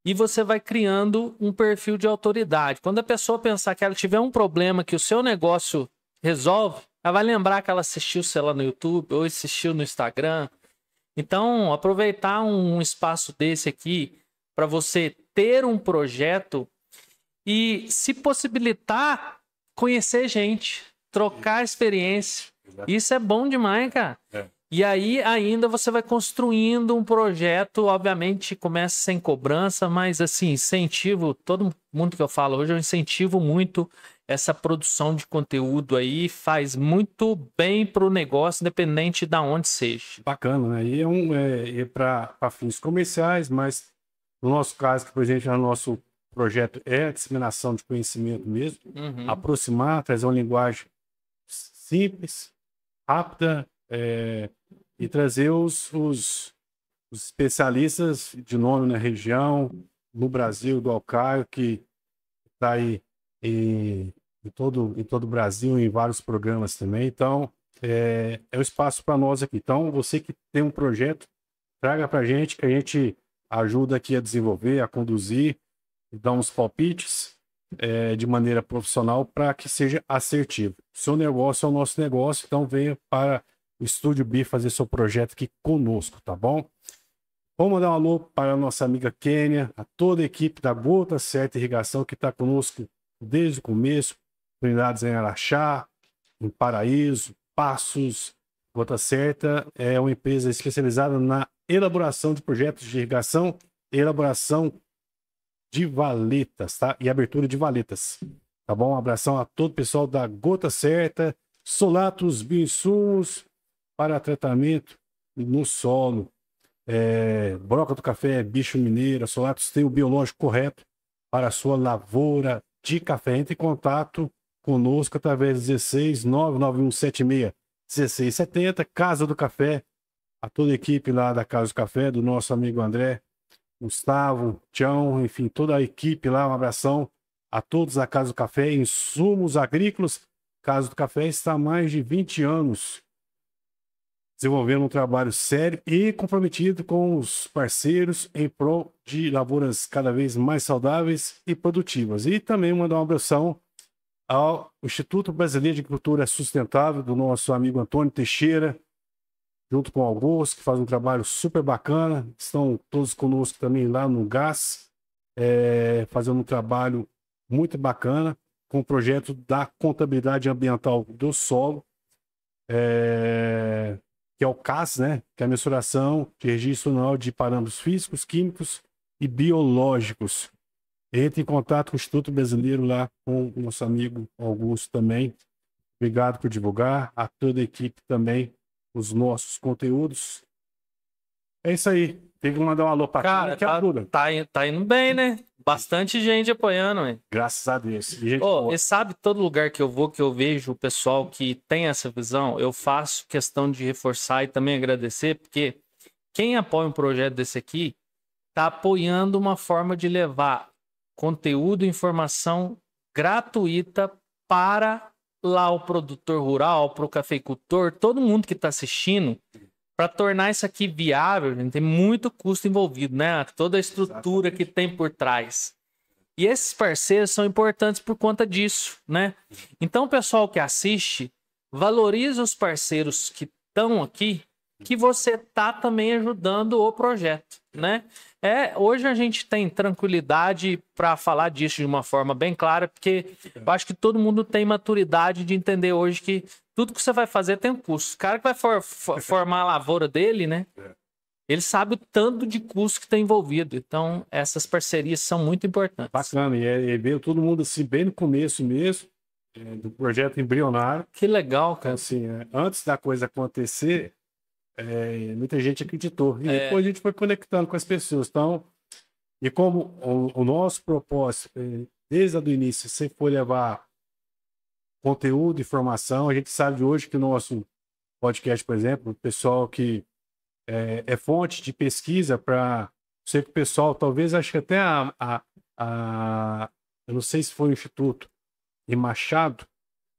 e você vai criando um perfil de autoridade. Quando a pessoa pensar que ela tiver um problema que o seu negócio resolve, ela vai lembrar que ela assistiu, sei lá, no YouTube ou assistiu no Instagram. Então, aproveitar um espaço desse aqui para você ter um projeto e se possibilitar conhecer gente, trocar experiência. Isso é bom demais, cara. E aí ainda você vai construindo um projeto, obviamente começa sem cobrança, mas assim, incentivo, todo mundo que eu falo hoje, eu incentivo muito essa produção de conteúdo aí, faz muito bem para o negócio, independente de onde seja. Bacana, né? E para fins comerciais, mas no nosso caso, que por exemplo, o nosso projeto é a disseminação de conhecimento mesmo, aproximar, trazer uma linguagem simples, rápida, e trazer os especialistas de nome na região, no Brasil, do Alcaio, que está aí em todo o Brasil, em vários programas também. Então, é um espaço para nós aqui. Então, você que tem um projeto, traga para a gente, que a gente ajuda aqui a desenvolver, a conduzir, dar uns palpites de maneira profissional para que seja assertivo. Seu negócio é o nosso negócio, então venha para o Estúdio B fazer seu projeto aqui conosco, tá bom? Vamos mandar um alô para a nossa amiga Kênia, a toda a equipe da Gota Certa Irrigação que está conosco desde o começo, unidades em Araxá, em Paraíso, Passos. Gota Certa é uma empresa especializada na elaboração de projetos de irrigação e elaboração de valetas, tá? E abertura de valetas, tá bom? Um abração a todo o pessoal da Gota Certa, Solatos Bioinsumos para tratamento no solo, broca do café, bicho mineiro, a Solatos tem o biológico correto para a sua lavoura de café. Entre em contato conosco através do 16 99176 1670, Casa do Café, a toda a equipe lá da Casa do Café, do nosso amigo André, Gustavo, Tião, enfim, toda a equipe lá, um abração a todos da Casa do Café, insumos agrícolas. Casa do Café está há mais de 20 anos desenvolvendo um trabalho sério e comprometido com os parceiros em prol de lavouras cada vez mais saudáveis e produtivas. E também mandar um abração ao Instituto Brasileiro de Agricultura Sustentável, do nosso amigo Antônio Teixeira, junto com o Augusto, que faz um trabalho super bacana. Estão todos conosco também lá no GAS, fazendo um trabalho muito bacana com o projeto da contabilidade ambiental do solo, que é o CAS, né? Que é a mensuração de registro anual de parâmetros físicos, químicos e biológicos. Entre em contato com o Instituto Brasileiro lá, com o nosso amigo Augusto também. Obrigado por divulgar, a toda a equipe também, os nossos conteúdos. É isso aí. Tem que mandar um alô pra Cara, que ajuda. tá indo bem, né? Bastante gente apoiando, hein? Graças a Deus. E gente E sabe, todo lugar que eu vou, que eu vejo o pessoal que tem essa visão, eu faço questão de reforçar e também agradecer, porque quem apoia um projeto desse aqui tá apoiando uma forma de levar conteúdo e informação gratuita para lá o produtor rural, para o cafeicultor, todo mundo que está assistindo, para tornar isso aqui viável. Gente, tem muito custo envolvido, né? Toda a estrutura que tem por trás. E esses parceiros são importantes por conta disso, né? Então, o pessoal que assiste, valoriza os parceiros que estão aqui, que você tá também ajudando o projeto, né? Hoje a gente tem tranquilidade para falar disso de uma forma bem clara, porque eu acho que todo mundo tem maturidade de entender hoje que tudo que você vai fazer tem um custo. O cara que vai formar a lavoura dele, né? Ele sabe o tanto de custo que está envolvido. Então, essas parcerias são muito importantes. Bacana. E veio todo mundo assim, bem no começo mesmo, do projeto embrionário. Que legal, cara. Assim, antes da coisa acontecer, muita gente acreditou. E depois a gente foi conectando com as pessoas. Então, e como o nosso propósito, desde o início, sempre foi levar conteúdo, informação, a gente sabe hoje que o nosso podcast, por exemplo, o pessoal que é fonte de pesquisa para... Sei que o pessoal, talvez, acho que até eu não sei se foi o Instituto em Machado,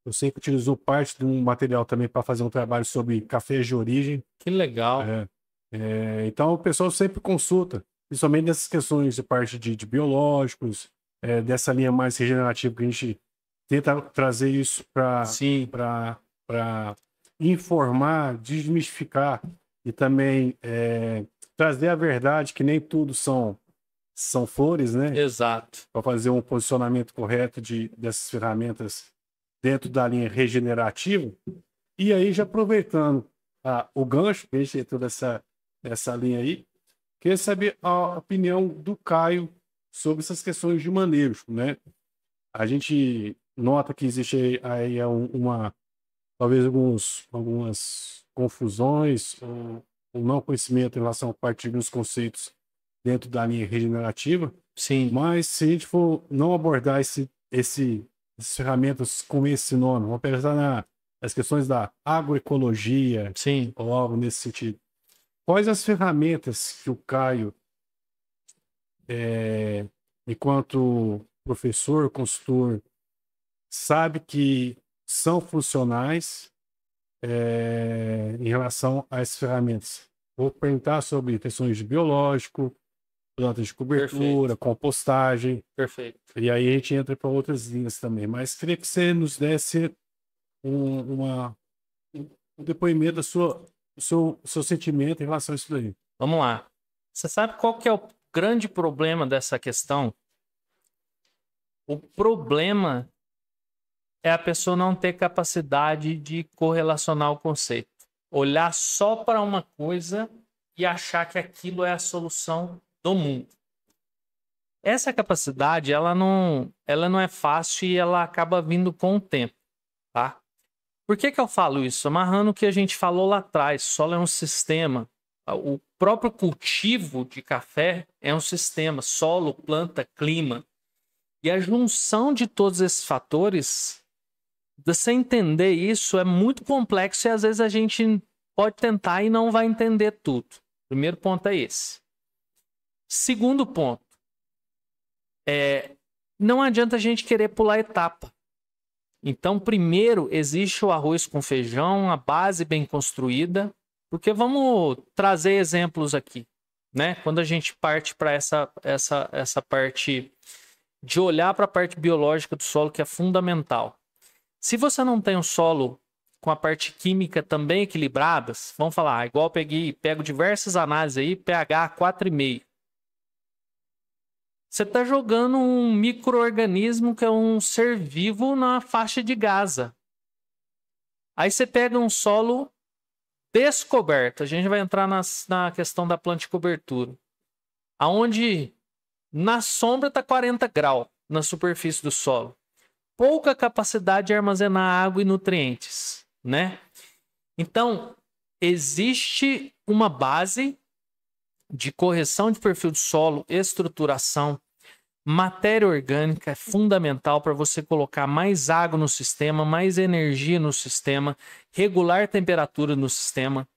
eu sei que utilizou parte de um material também para fazer um trabalho sobre cafés de origem. Que legal. Então, o pessoal sempre consulta, principalmente nessas questões de parte de biológicos, dessa linha mais regenerativa, que a gente tenta trazer isso para informar, desmistificar e também trazer a verdade, que nem tudo são flores, né? Exato. Para fazer um posicionamento correto dessas ferramentas dentro da linha regenerativa. E aí, já aproveitando o gancho, que a gente entrou dessa linha aí, queria saber a opinião do Caio sobre essas questões de manejo, né? A gente nota que existe aí talvez algumas confusões ou não conhecimento em relação a parte de alguns conceitos dentro da linha regenerativa. Sim. Mas se a gente for não abordar essas ferramentas com esse nome, vamos pensar nas questões da agroecologia, sim, ou algo nesse sentido. Quais as ferramentas que o Caio, enquanto professor, consultor, sabe que são funcionais em relação a essas ferramentas? Vou perguntar sobre questões de biológico, plantas de cobertura, compostagem. Perfeito. E aí a gente entra para outras linhas também. Mas queria que você nos desse um depoimento do seu sentimento em relação a isso daí. Vamos lá. Você sabe qual que é o grande problema dessa questão? O problema é a pessoa não ter capacidade de correlacionar o conceito. Olhar só para uma coisa e achar que aquilo é a solução do mundo. Essa capacidade, ela não é fácil e ela acaba vindo com o tempo, tá? Por que eu falo isso? Amarrando o que a gente falou lá atrás, solo é um sistema. O próprio cultivo de café é um sistema, solo, planta, clima. E a junção de todos esses fatores, você entender isso é muito complexo e às vezes a gente pode tentar e não vai entender tudo. Primeiro ponto é esse. Segundo ponto, não adianta a gente querer pular etapa. Então, primeiro, existe o arroz com feijão, a base bem construída, porque vamos trazer exemplos aqui, né? Quando a gente parte para essa parte de olhar para a parte biológica do solo, que é fundamental. Se você não tem um solo com a parte química também equilibradas, vamos falar, igual eu pego diversas análises aí, pH 4,5. Você está jogando um micro-organismo que é um ser vivo na faixa de Gaza. Aí você pega um solo descoberto. A gente vai entrar na questão da planta de cobertura. Onde na sombra está 40 graus na superfície do solo. Pouca capacidade de armazenar água e nutrientes, né? Então, existe uma base de correção de perfil do solo, estruturação, matéria orgânica é fundamental para você colocar mais água no sistema, mais energia no sistema, regular temperatura no sistema.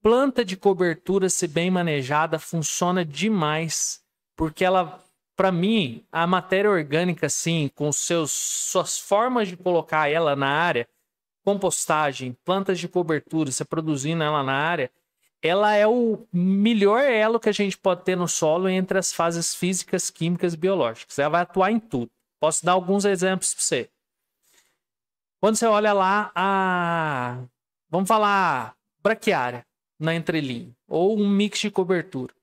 Planta de cobertura, se bem manejada, funciona demais, porque ela, para mim, a matéria orgânica, sim, com suas formas de colocar ela na área, compostagem, plantas de cobertura, você produzindo ela na área, ela é o melhor elo que a gente pode ter no solo entre as fases físicas, químicas e biológicas. Ela vai atuar em tudo. Posso dar alguns exemplos para você. Quando você olha lá, vamos falar, braquiária na entrelinha, ou um mix de cobertura.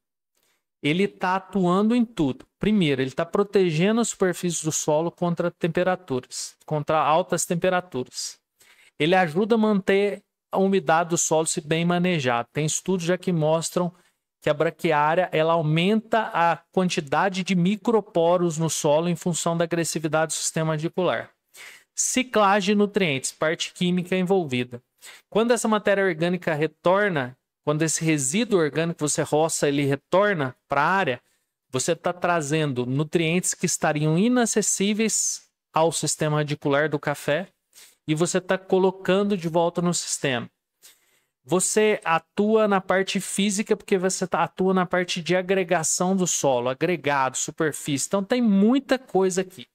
Ele está atuando em tudo. Primeiro, ele está protegendo a superfície do solo contra temperaturas, contra altas temperaturas. Ele ajuda a manter a umidade do solo se bem manejado. Tem estudos já que mostram que a braquiária ela aumenta a quantidade de microporos no solo em função da agressividade do sistema radicular. Ciclagem de nutrientes, parte química envolvida. Quando essa matéria orgânica retorna, quando esse resíduo orgânico você roça, ele retorna para a área, você está trazendo nutrientes que estariam inacessíveis ao sistema radicular do café e você está colocando de volta no sistema. Você atua na parte física porque você atua na parte de agregação do solo, agregado, superfície. Então tem muita coisa aqui.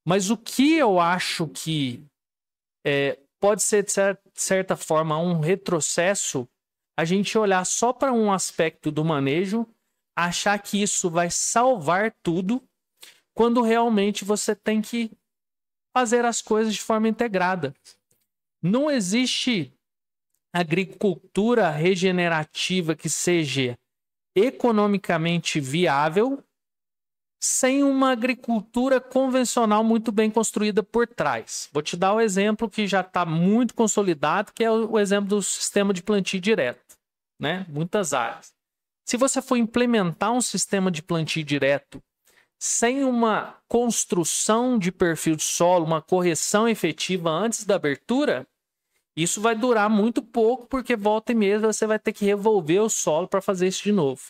Mas o que eu acho que pode ser, de certa forma, um retrocesso, a gente olhar só para um aspecto do manejo, achar que isso vai salvar tudo, quando realmente você tem que fazer as coisas de forma integrada. Não existe agricultura regenerativa que seja economicamente viável sem uma agricultura convencional muito bem construída por trás. Vou te dar um exemplo que já está muito consolidado, que é o exemplo do sistema de plantio direto, né? Muitas áreas. Se você for implementar um sistema de plantio direto sem uma construção de perfil de solo, uma correção efetiva antes da abertura, isso vai durar muito pouco, porque volta e meia você vai ter que revolver o solo para fazer isso de novo.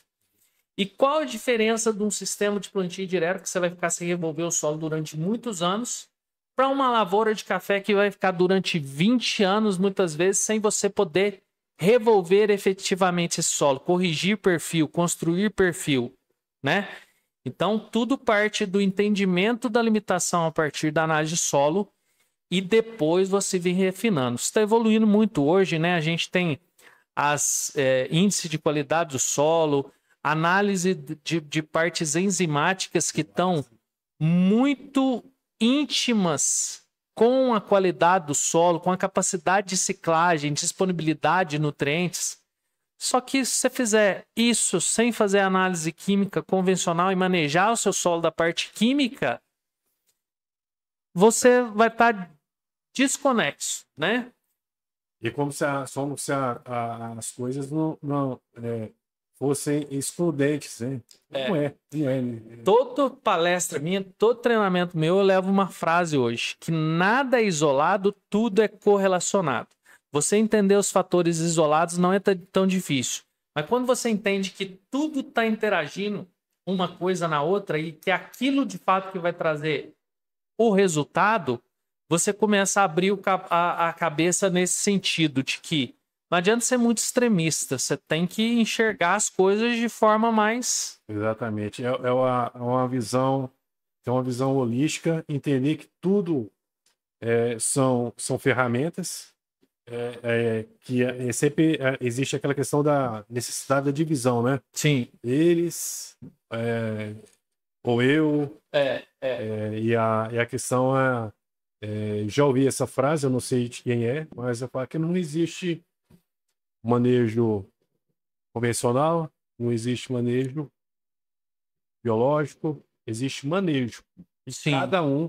E qual a diferença de um sistema de plantio direto que você vai ficar sem revolver o solo durante muitos anos para uma lavoura de café que vai ficar durante 20 anos, muitas vezes, sem você poder revolver efetivamente esse solo, corrigir perfil, construir perfil, né? Então, tudo parte do entendimento da limitação a partir da análise de solo e depois você vem refinando. Isso está evoluindo muito hoje, né? A gente tem as índices de qualidade do solo, análise de partes enzimáticas que estão muito íntimas com a qualidade do solo, com a capacidade de ciclagem, disponibilidade de nutrientes. Só que se você fizer isso sem fazer análise química convencional e manejar o seu solo da parte química, você vai estar desconexo, né? E como se as coisas não fossem excludentes, né? Não é. Toda palestra minha, todo treinamento meu, eu levo uma frase hoje, que nada é isolado, tudo é correlacionado. Você entender os fatores isolados não é tão difícil. Mas quando você entende que tudo está interagindo uma coisa na outra e que aquilo de fato que vai trazer o resultado, você começa a abrir a cabeça nesse sentido de que não adianta ser muito extremista, você tem que enxergar as coisas de forma mais... Exatamente. É uma visão holística, entender que tudo são ferramentas, que sempre existe aquela questão da necessidade da divisão, né? Sim. Eles, ou eu, e a questão já ouvi essa frase, eu não sei de quem é, mas eu falo que não existe manejo convencional, não existe manejo biológico, existe manejo. E Sim. cada um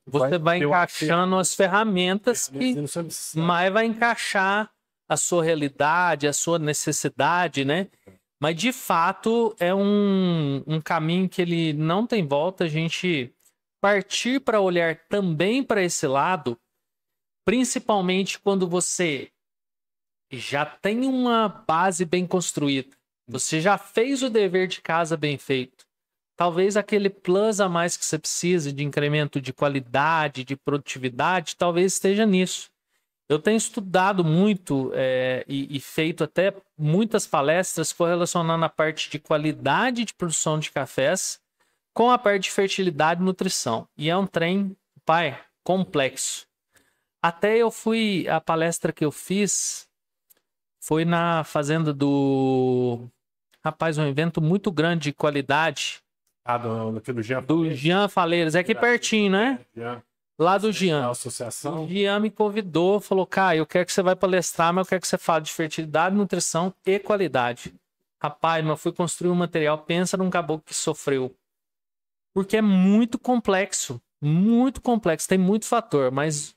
Você vai encaixando as ferramentas que mais vai encaixar a sua realidade, a sua necessidade, né? Mas, de fato, é um caminho que ele não tem volta. A gente partir para olhar também para esse lado, principalmente quando você já tem uma base bem construída. Você já fez o dever de casa bem feito. Talvez aquele plus a mais que você precise de incremento de qualidade, de produtividade, talvez esteja nisso. Eu tenho estudado muito e feito até muitas palestras correlacionando a parte de qualidade de produção de cafés com a parte de fertilidade e nutrição. E é um trem, pai, complexo. Até a palestra que eu fiz foi na fazenda do... Rapaz, um evento muito grande de qualidade. Do Jean Do Jean Faleiras, é aqui pertinho, né? Lá do Jean. A associação. O Jean me convidou, falou, Caio, eu quero que você vá palestrar, mas eu quero que você fale de fertilidade, nutrição e qualidade. Rapaz, mas eu fui construir um material, pensa num caboclo que sofreu. Porque é muito complexo, tem muito fator, mas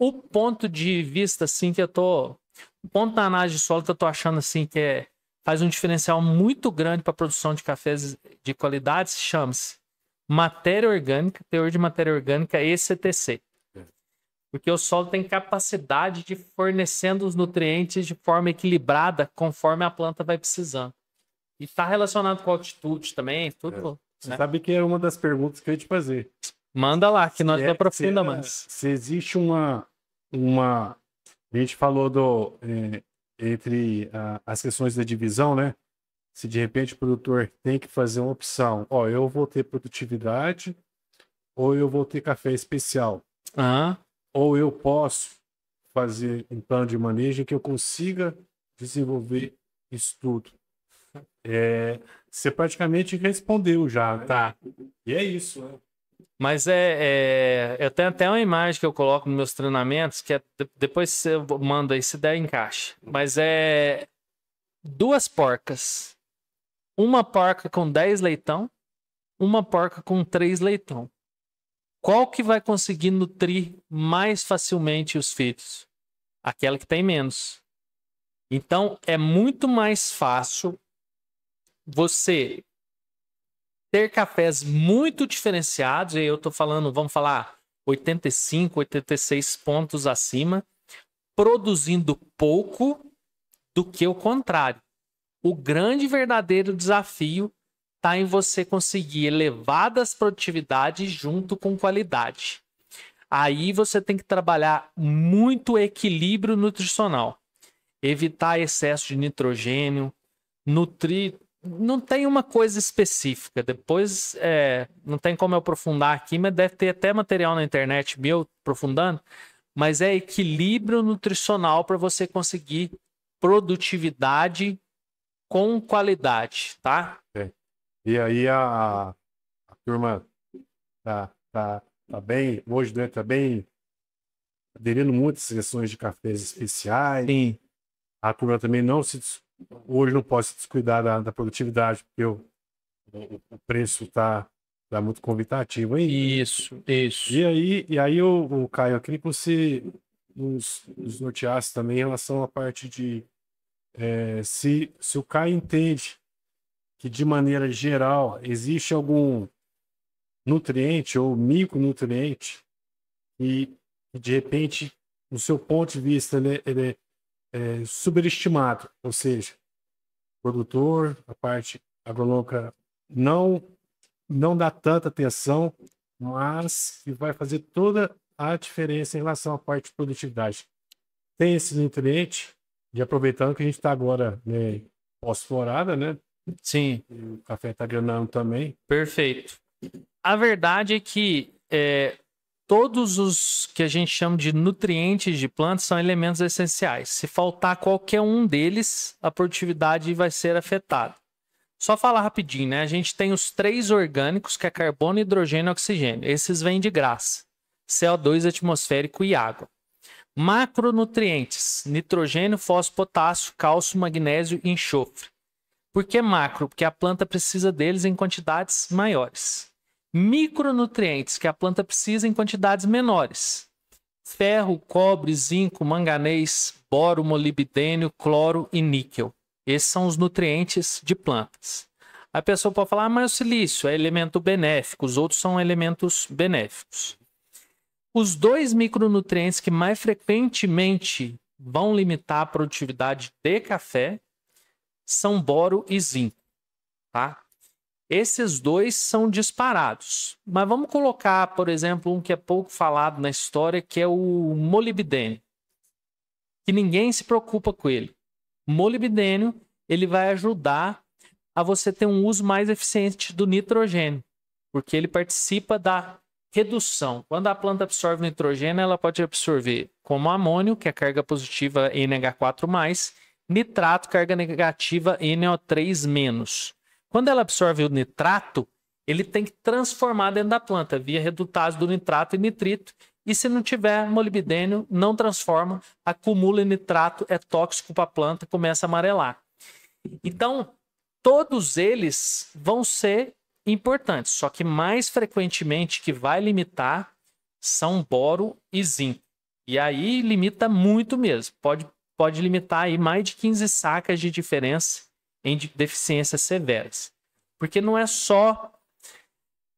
o ponto de vista, assim, que eu tô... O ponto da análise de solo que eu tô achando, assim, que faz um diferencial muito grande para a produção de cafés de qualidade, chama-se matéria orgânica, teor de matéria orgânica e CTC. Porque o solo tem capacidade de fornecendo os nutrientes de forma equilibrada conforme a planta vai precisando. E está relacionado com a altitude também, tudo. Você né? sabe que é uma das perguntas que eu ia te fazer. Manda lá, que nós aprofundamos mais. Se existe uma... A gente falou entre as questões da divisão, né? Se de repente o produtor tem que fazer uma opção, eu vou ter produtividade ou eu vou ter café especial. Ou eu posso fazer um plano de manejo em que eu consiga desenvolver isso tudo. Você praticamente respondeu já, né? Tá. E é isso, né? Mas eu tenho até uma imagem que eu coloco nos meus treinamentos, que depois você manda aí, se der encaixe. Mas é 2 porcas. Uma porca com 10 leitão, uma porca com 3 leitão. Qual que vai conseguir nutrir mais facilmente os filhos? Aquela que tem menos. Então, é muito mais fácil você ter cafés muito diferenciados, e eu tô falando, vamos falar, 85, 86 pontos acima, produzindo pouco do que o contrário. O grande verdadeiro desafio está em você conseguir elevadas produtividades junto com qualidade. Aí você tem que trabalhar muito equilíbrio nutricional. Evitar excesso de nitrogênio, nutrir... Não tem uma coisa específica. Depois, não tem como eu aprofundar aqui, mas deve ter até material na internet meu aprofundando. Mas é equilíbrio nutricional para você conseguir produtividade com qualidade, tá? E aí a turma tá bem, hoje, né, tá bem aderindo muitas sessões de cafés especiais. Sim. A turma também hoje não pode se descuidar da produtividade, porque o preço tá Tá muito convidativo aí. Isso. E aí o Caio, eu queria que você nos norteasse também em relação à parte de se o Caio entende que, de maneira geral, existe algum nutriente ou micronutriente e, de repente, no seu ponto de vista, ele é superestimado, ou seja, o produtor, a parte agronômica não dá tanta atenção, mas que vai fazer toda a diferença em relação à parte de produtividade. Tem esse nutriente, e aproveitando que a gente está agora, né, pós-florada, né? Sim. O café está granando também. Perfeito. A verdade é que todos os que a gente chama de nutrientes de plantas são elementos essenciais. Se faltar qualquer um deles, a produtividade vai ser afetada. Só falar rapidinho, né? A gente tem os 3 orgânicos, que é carbono, hidrogênio e oxigênio. Esses vêm de graça. CO2 atmosférico e água. Macronutrientes: nitrogênio, fósforo, potássio, cálcio, magnésio e enxofre. Por que macro? Porque a planta precisa deles em quantidades maiores. Micronutrientes, que a planta precisa em quantidades menores: ferro, cobre, zinco, manganês, boro, molibdênio, cloro e níquel. Esses são os nutrientes de plantas. A pessoa pode falar, mas o silício é elemento benéfico, os outros são elementos benéficos. Os 2 micronutrientes que mais frequentemente vão limitar a produtividade de café são boro e zinco, tá? Esses 2 são disparados. Mas vamos colocar, por exemplo, um que é pouco falado na história, que é o molibdênio, que ninguém se preocupa com ele. Molibdênio, ele vai ajudar a você ter um uso mais eficiente do nitrogênio, porque ele participa da redução. Quando a planta absorve nitrogênio, ela pode absorver como amônio, que é carga positiva NH4+, nitrato, carga negativa NO3-. Quando ela absorve o nitrato, ele tem que transformar dentro da planta via redutase do nitrato e nitrito. E se não tiver molibdênio, não transforma, acumula nitrato, é tóxico para a planta, começa a amarelar. Então, todos eles vão ser importantes, só que mais frequentemente que vai limitar são boro e zinco. E aí limita muito mesmo. Pode limitar aí mais de 15 sacas de diferença em deficiências severas. Porque não é só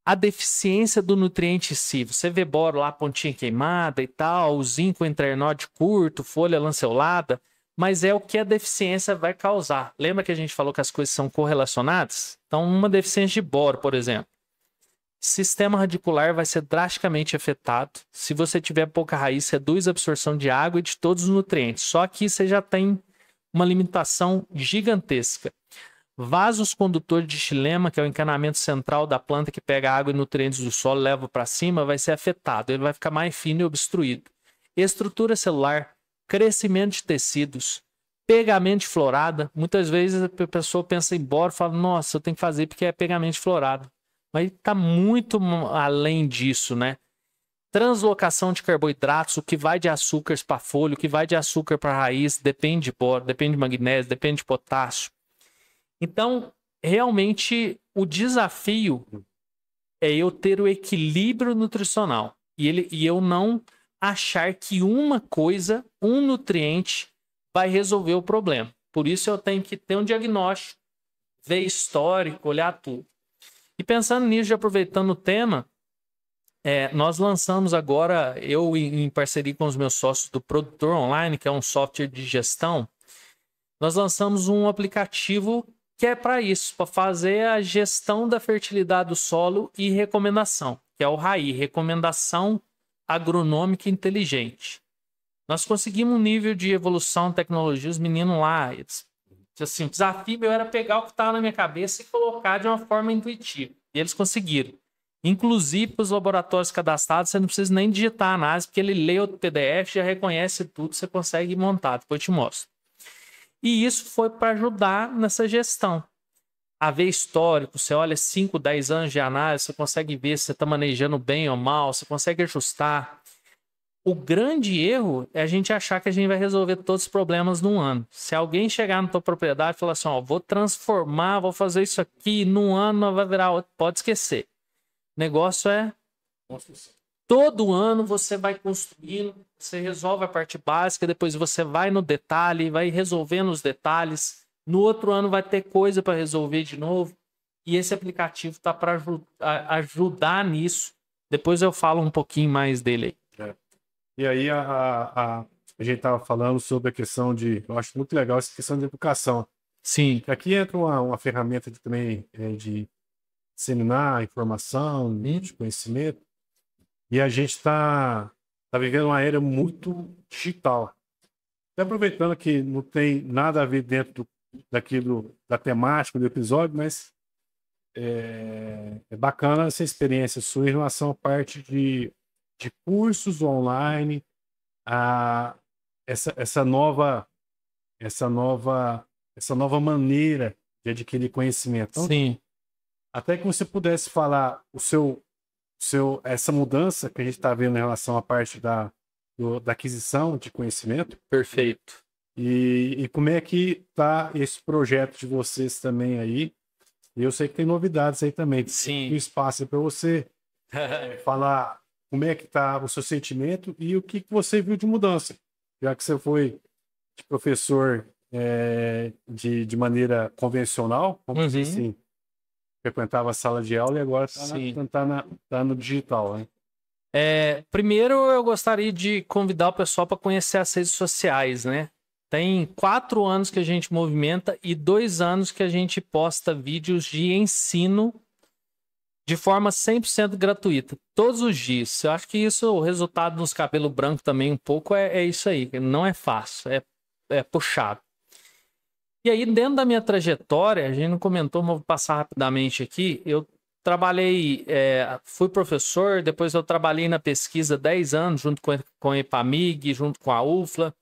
a deficiência do nutriente em si. Você vê boro lá, pontinha queimada e tal, o zinco internode curto, folha lanceolada, mas é o que a deficiência vai causar. Lembra que a gente falou que as coisas são correlacionadas? Então, uma deficiência de boro, por exemplo, sistema radicular vai ser drasticamente afetado. Se você tiver pouca raiz, reduz a absorção de água e de todos os nutrientes. Só que você já tem uma limitação gigantesca. Vasos condutores de xilema, que é o encanamento central da planta que pega água e nutrientes do solo e leva para cima, vai ser afetado. Ele vai ficar mais fino e obstruído. Estrutura celular, crescimento de tecidos, pegamento de florada. Muitas vezes a pessoa pensa em boro e fala, nossa, eu tenho que fazer porque é pegamento de florada. Mas está muito além disso, né? Translocação de carboidratos, o que vai de açúcares para folha, o que vai de açúcar para raiz, depende de boro, depende de magnésio, depende de potássio. Então, realmente, o desafio é eu ter o equilíbrio nutricional e eu não achar que uma coisa, um nutriente, vai resolver o problema. Por isso, eu tenho que ter um diagnóstico, ver histórico, olhar tudo. E pensando nisso, aproveitando o tema, nós lançamos agora, eu em parceria com os meus sócios do Produtor Online, que é um software de gestão, nós lançamos um aplicativo que é para isso, para fazer a gestão da fertilidade do solo e recomendação, que é o RAI, Recomendação Agronômica Inteligente. Nós conseguimos um nível de evolução, tecnologia, os meninos lá, assim, o desafio meu era pegar o que estava na minha cabeça e colocar de uma forma intuitiva. E eles conseguiram. Inclusive, para os laboratórios cadastrados, você não precisa nem digitar a análise, porque ele lê o PDF, já reconhece tudo, você consegue montar, depois eu te mostro. E isso foi para ajudar nessa gestão. A ver histórico, você olha 5, 10 anos de análise, você consegue ver se você está manejando bem ou mal, você consegue ajustar. O grande erro é a gente achar que a gente vai resolver todos os problemas num ano. Se alguém chegar na tua propriedade e falar assim, ó, vou transformar, vou fazer isso aqui, num ano não vai virar outro, pode esquecer. negócio é... Todo ano você vai construindo, você resolve a parte básica, depois você vai no detalhe, vai resolvendo os detalhes. No outro ano vai ter coisa para resolver de novo. E esse aplicativo está para ajudar nisso. Depois eu falo um pouquinho mais dele aí. E aí a gente estava falando sobre a questão de... Eu acho muito legal essa questão de educação. Sim. Aqui entra uma ferramenta também de disseminar informação, de conhecimento. E a gente está vivendo uma era muito digital. Até aproveitando que não tem nada a ver dentro da temática do episódio, mas é bacana essa experiência sua em relação à parte de cursos online, essa nova maneira de adquirir conhecimento. Então, sim. Até que você pudesse falar essa mudança que a gente está vendo em relação à parte da aquisição de conhecimento. Perfeito. E como é que está esse projeto de vocês também aí? E eu sei que tem novidades aí também. Sim. Tem espaço para você falar como é que está o seu sentimento e o que você viu de mudança. Já que você foi professor de maneira convencional, vamos dizer assim, frequentava a sala de aula e agora está no digital, né? Primeiro eu gostaria de convidar o pessoal para conhecer as redes sociais, né? Tem 4 anos que a gente movimenta e 2 anos que a gente posta vídeos de ensino de forma 100% gratuita, todos os dias. Eu acho que isso, o resultado nos cabelos brancos também um pouco é isso aí. Não é fácil, é puxado. E aí, dentro da minha trajetória, a gente não comentou, mas vou passar rapidamente aqui. Eu trabalhei, fui professor, depois eu trabalhei na pesquisa 10 anos, junto com a EPAMIG, junto com a UFLA.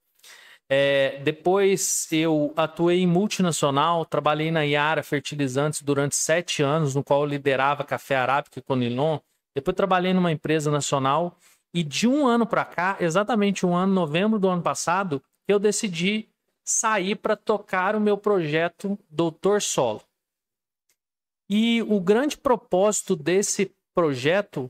Depois eu atuei em multinacional, trabalhei na Yara Fertilizantes durante 7 anos, no qual eu liderava café arábica e conilon. Depois trabalhei numa empresa nacional e de um ano para cá, exatamente um ano, novembro do ano passado, eu decidi sair para tocar o meu projeto Doutor Solo. E o grande propósito desse projeto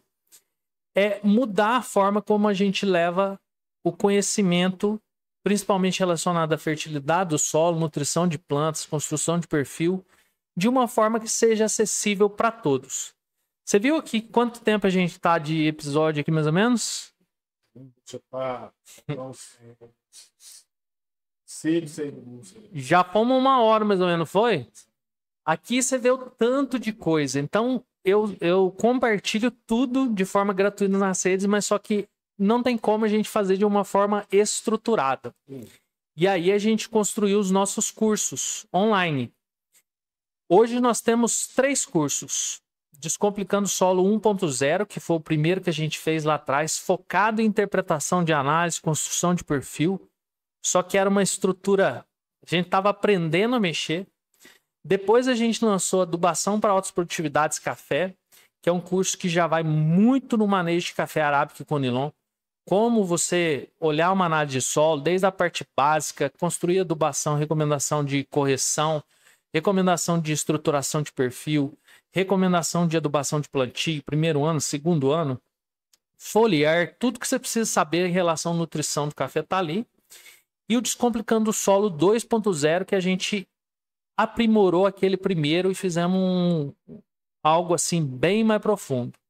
é mudar a forma como a gente leva o conhecimento, principalmente relacionado à fertilidade do solo, nutrição de plantas, construção de perfil, de uma forma que seja acessível para todos. Você viu aqui quanto tempo a gente está de episódio aqui, mais ou menos? Já fomos 1 hora, mais ou menos, foi? Aqui você vê o tanto de coisa. Então, eu compartilho tudo de forma gratuita nas redes, mas só que não tem como a gente fazer de uma forma estruturada. E aí a gente construiu os nossos cursos online. Hoje nós temos 3 cursos. Descomplicando Solo 1.0, que foi o primeiro que a gente fez lá atrás, focado em interpretação de análise, construção de perfil. Só que era uma estrutura... A gente estava aprendendo a mexer. Depois a gente lançou Adubação para Altas Produtividades Café, que é um curso que já vai muito no manejo de café arábica e conilon. Como você olhar uma análise de solo, desde a parte básica, construir adubação, recomendação de correção, recomendação de estruturação de perfil, recomendação de adubação de plantio, 1º ano, 2º ano, foliar, tudo que você precisa saber em relação à nutrição do café está ali. E o Descomplicando o Solo 2.0, que a gente aprimorou aquele primeiro e fizemos algo assim bem mais profundo. Pra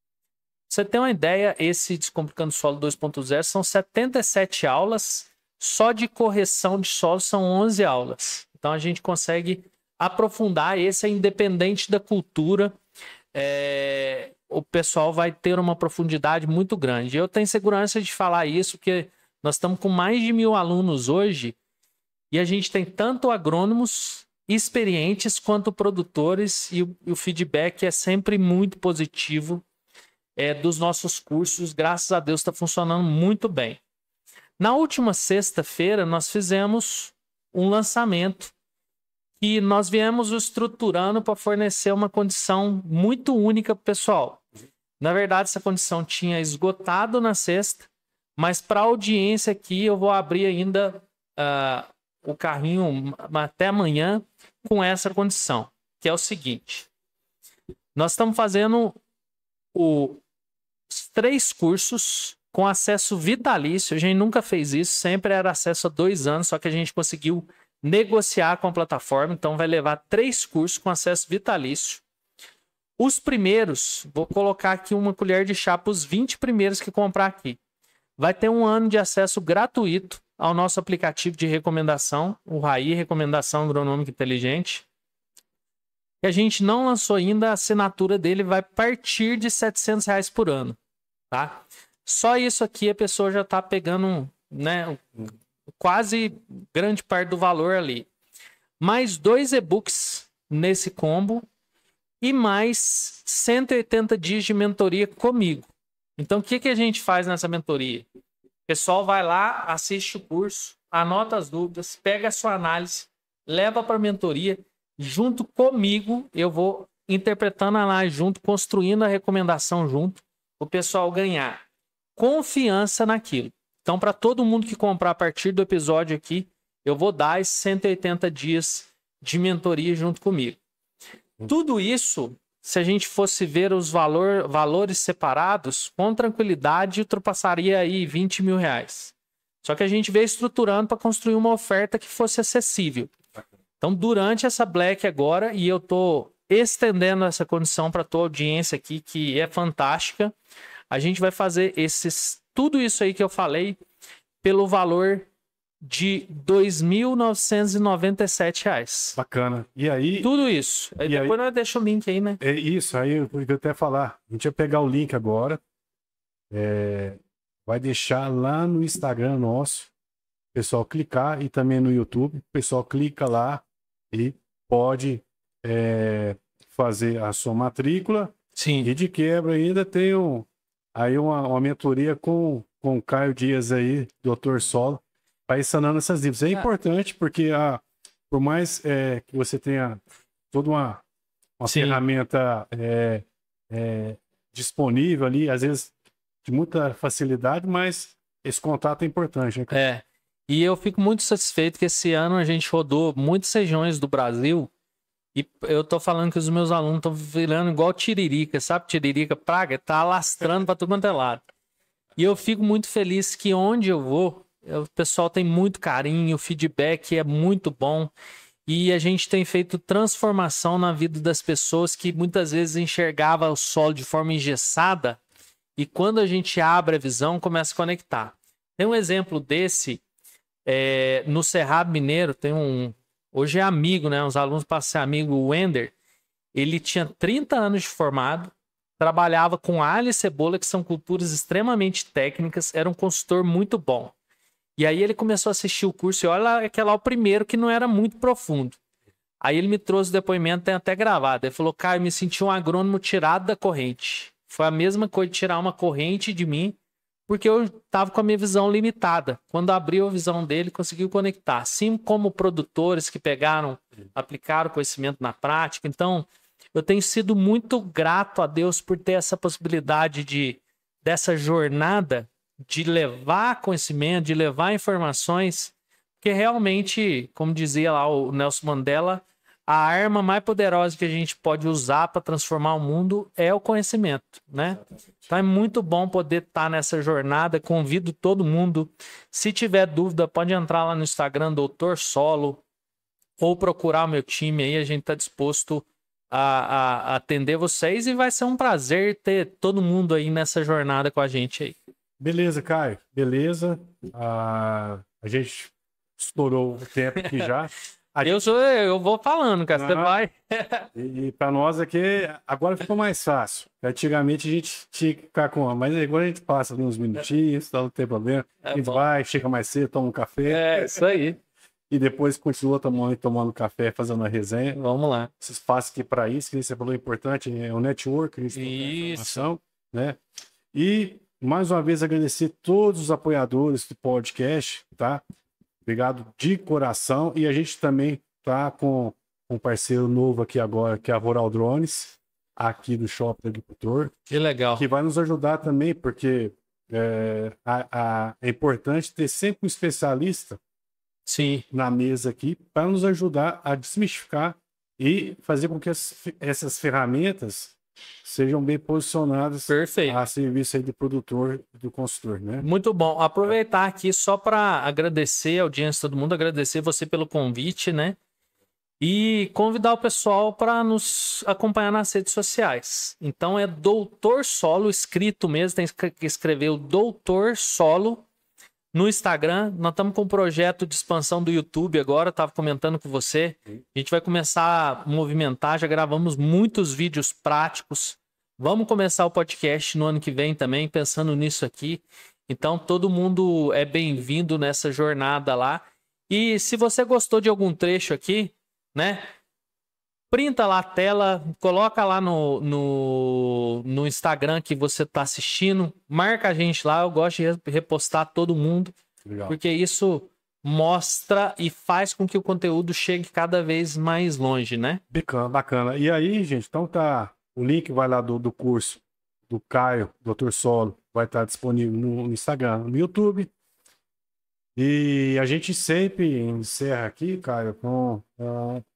você ter uma ideia, esse Descomplicando o Solo 2.0 são 77 aulas, só de correção de solo são 11 aulas. Então a gente consegue aprofundar, esse é independente da cultura, o pessoal vai ter uma profundidade muito grande. Eu tenho segurança de falar isso, porque nós estamos com mais de 1000 alunos hoje e a gente tem tanto agrônomos experientes quanto produtores e o feedback é sempre muito positivo dos nossos cursos. Graças a Deus está funcionando muito bem. Na última sexta-feira nós fizemos um lançamento e nós viemos estruturando para fornecer uma condição muito única para o pessoal. Na verdade, essa condição tinha esgotado na sexta, mas para a audiência aqui eu vou abrir ainda o carrinho até amanhã com essa condição, que é o seguinte. Nós estamos fazendo os 3 cursos com acesso vitalício. A gente nunca fez isso, sempre era acesso a 2 anos, só que a gente conseguiu negociar com a plataforma, então vai levar 3 cursos com acesso vitalício. Os primeiros, vou colocar aqui uma colher de chá para os 20 primeiros que comprar aqui. Vai ter 1 ano de acesso gratuito ao nosso aplicativo de recomendação, o RAI, Recomendação Agronômica Inteligente. E a gente não lançou ainda, a assinatura dele vai partir de R$700 por ano, tá? Só isso aqui a pessoa já está pegando, né, quase grande parte do valor ali. Mais 2 e-books nesse combo e mais 180 dias de mentoria comigo. Então, o que a gente faz nessa mentoria? O pessoal vai lá, assiste o curso, anota as dúvidas, pega a sua análise, leva para a mentoria. Junto comigo, eu vou interpretando a análise junto, construindo a recomendação junto, o pessoal ganhar confiança naquilo. Então, para todo mundo que comprar a partir do episódio aqui, eu vou dar esses 180 dias de mentoria junto comigo. Tudo isso, se a gente fosse ver os valores separados, com tranquilidade, ultrapassaria aí R$20 mil. Só que a gente veio estruturando para construir uma oferta que fosse acessível. Então, durante essa Black agora, e eu estou estendendo essa condição para a tua audiência aqui, que é fantástica, a gente vai fazer tudo isso aí que eu falei pelo valor de R$2.997. Bacana. E aí... Tudo isso. Aí depois nós deixamos o link aí, né? É isso, aí eu vou até falar. A gente vai pegar o link agora. Vai deixar lá no Instagram nosso. O pessoal clicar e também no YouTube. O pessoal clica lá e pode fazer a sua matrícula. Sim. E de quebra ainda tem aí uma mentoria com o Caio Dias aí, Dr. Solo, para ir sanando essas dívidas. É importante porque por mais que você tenha toda uma ferramenta disponível ali, às vezes de muita facilidade, mas esse contato é importante, né? E eu fico muito satisfeito que esse ano a gente rodou muitas regiões do Brasil e eu tô falando que os meus alunos estão virando igual tiririca, sabe? Tiririca praga, tá alastrando para tudo quanto é lado. E eu fico muito feliz que onde eu vou, o pessoal tem muito carinho, o feedback é muito bom e a gente tem feito transformação na vida das pessoas que muitas vezes enxergava o solo de forma engessada e quando a gente abre a visão, começa a conectar. Tem um exemplo desse no Cerrado Mineiro, hoje é amigo, né? Os alunos passam a ser amigo, o Wender. Ele tinha 30 anos de formado, trabalhava com alho e cebola, que são culturas extremamente técnicas, era um consultor muito bom. E aí ele começou a assistir o curso e olha que é lá o primeiro que não era muito profundo. Aí ele me trouxe o depoimento, tem até gravado. Ele falou, Caio, me senti um agrônomo tirado da corrente. Foi a mesma coisa de tirar uma corrente de mim, porque eu estava com a minha visão limitada. Quando abriu a visão dele, conseguiu conectar. Assim como produtores que aplicaram conhecimento na prática. Então, eu tenho sido muito grato a Deus por ter essa possibilidade dessa jornada de levar conhecimento, de levar informações, porque realmente, como dizia lá o Nelson Mandela, a arma mais poderosa que a gente pode usar para transformar o mundo é o conhecimento, né? Então é muito bom poder estar nessa jornada. Convido todo mundo. Se tiver dúvida, pode entrar lá no Instagram, Dr. Solo, ou procurar o meu time aí. A gente está disposto a atender vocês e vai ser um prazer ter todo mundo aí nessa jornada com a gente aí. Beleza, Caio. Beleza. A gente estourou o tempo aqui já. Eu vou falando, cara. Você vai. E para nós aqui, agora ficou mais fácil. Antigamente a gente tinha que ficar mas agora a gente passa ali uns minutinhos, não tem problema. A gente vai, chega mais cedo, toma um café. Isso aí. E depois continua tomando café, fazendo a resenha. Vamos lá. Esse espaço aqui para isso, que você falou importante, é o network, isso, né? E mais uma vez agradecer todos os apoiadores do podcast, tá? Obrigado de coração. E a gente também tá com um parceiro novo aqui agora, que é a Rural Drones, aqui do Shopping do Agricultor. Que legal. Que vai nos ajudar também, porque é importante ter sempre um especialista na mesa aqui para nos ajudar a desmistificar e fazer com que essas ferramentas sejam bem posicionadas Perfeito. a serviço aí do produtor e do consultor, né? Muito bom. Aproveitar aqui só para agradecer a audiência, todo mundo, agradecer você pelo convite, né? E convidar o pessoal para nos acompanhar nas redes sociais. Então é Doutor Solo, escrito mesmo, tem que escrever o Doutor Solo no Instagram. Nós estamos com um projeto de expansão do YouTube agora, estava comentando com você. A gente vai começar a movimentar, já gravamos muitos vídeos práticos. Vamos começar o podcast no ano que vem também, pensando nisso aqui. Então todo mundo é bem-vindo nessa jornada lá. E se você gostou de algum trecho aqui, né? Printa lá a tela, coloca lá no Instagram que você está assistindo, marca a gente lá, eu gosto de repostar todo mundo, Legal. porque isso mostra e faz com que o conteúdo chegue cada vez mais longe, né? Bacana, bacana. E aí, gente, então tá, o link vai lá do curso do Caio, Doutor Solo, vai estar disponível no Instagram, no YouTube. E a gente sempre encerra aqui, Caio, com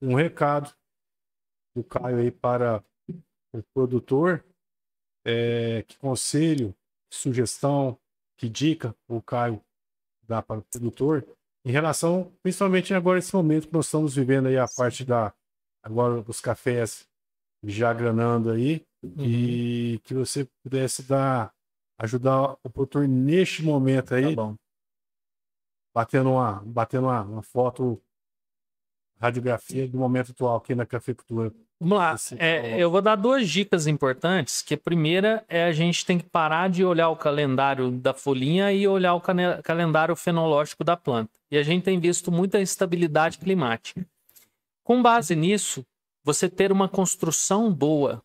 um recado do Caio aí para o produtor. Que conselho, que sugestão, que dica o Caio dá para o produtor em relação, principalmente agora nesse momento que nós estamos vivendo aí a parte agora os cafés já granando aí, e que você pudesse ajudar o produtor neste momento aí. Tá bom. Batendo uma foto, radiografia do momento atual aqui na cafeicultura. Vamos lá, eu vou dar duas dicas importantes, que a primeira é a gente tem que parar de olhar o calendário da folhinha e olhar o calendário fenológico da planta. E a gente tem visto muita instabilidade climática. Com base nisso, você ter uma construção boa,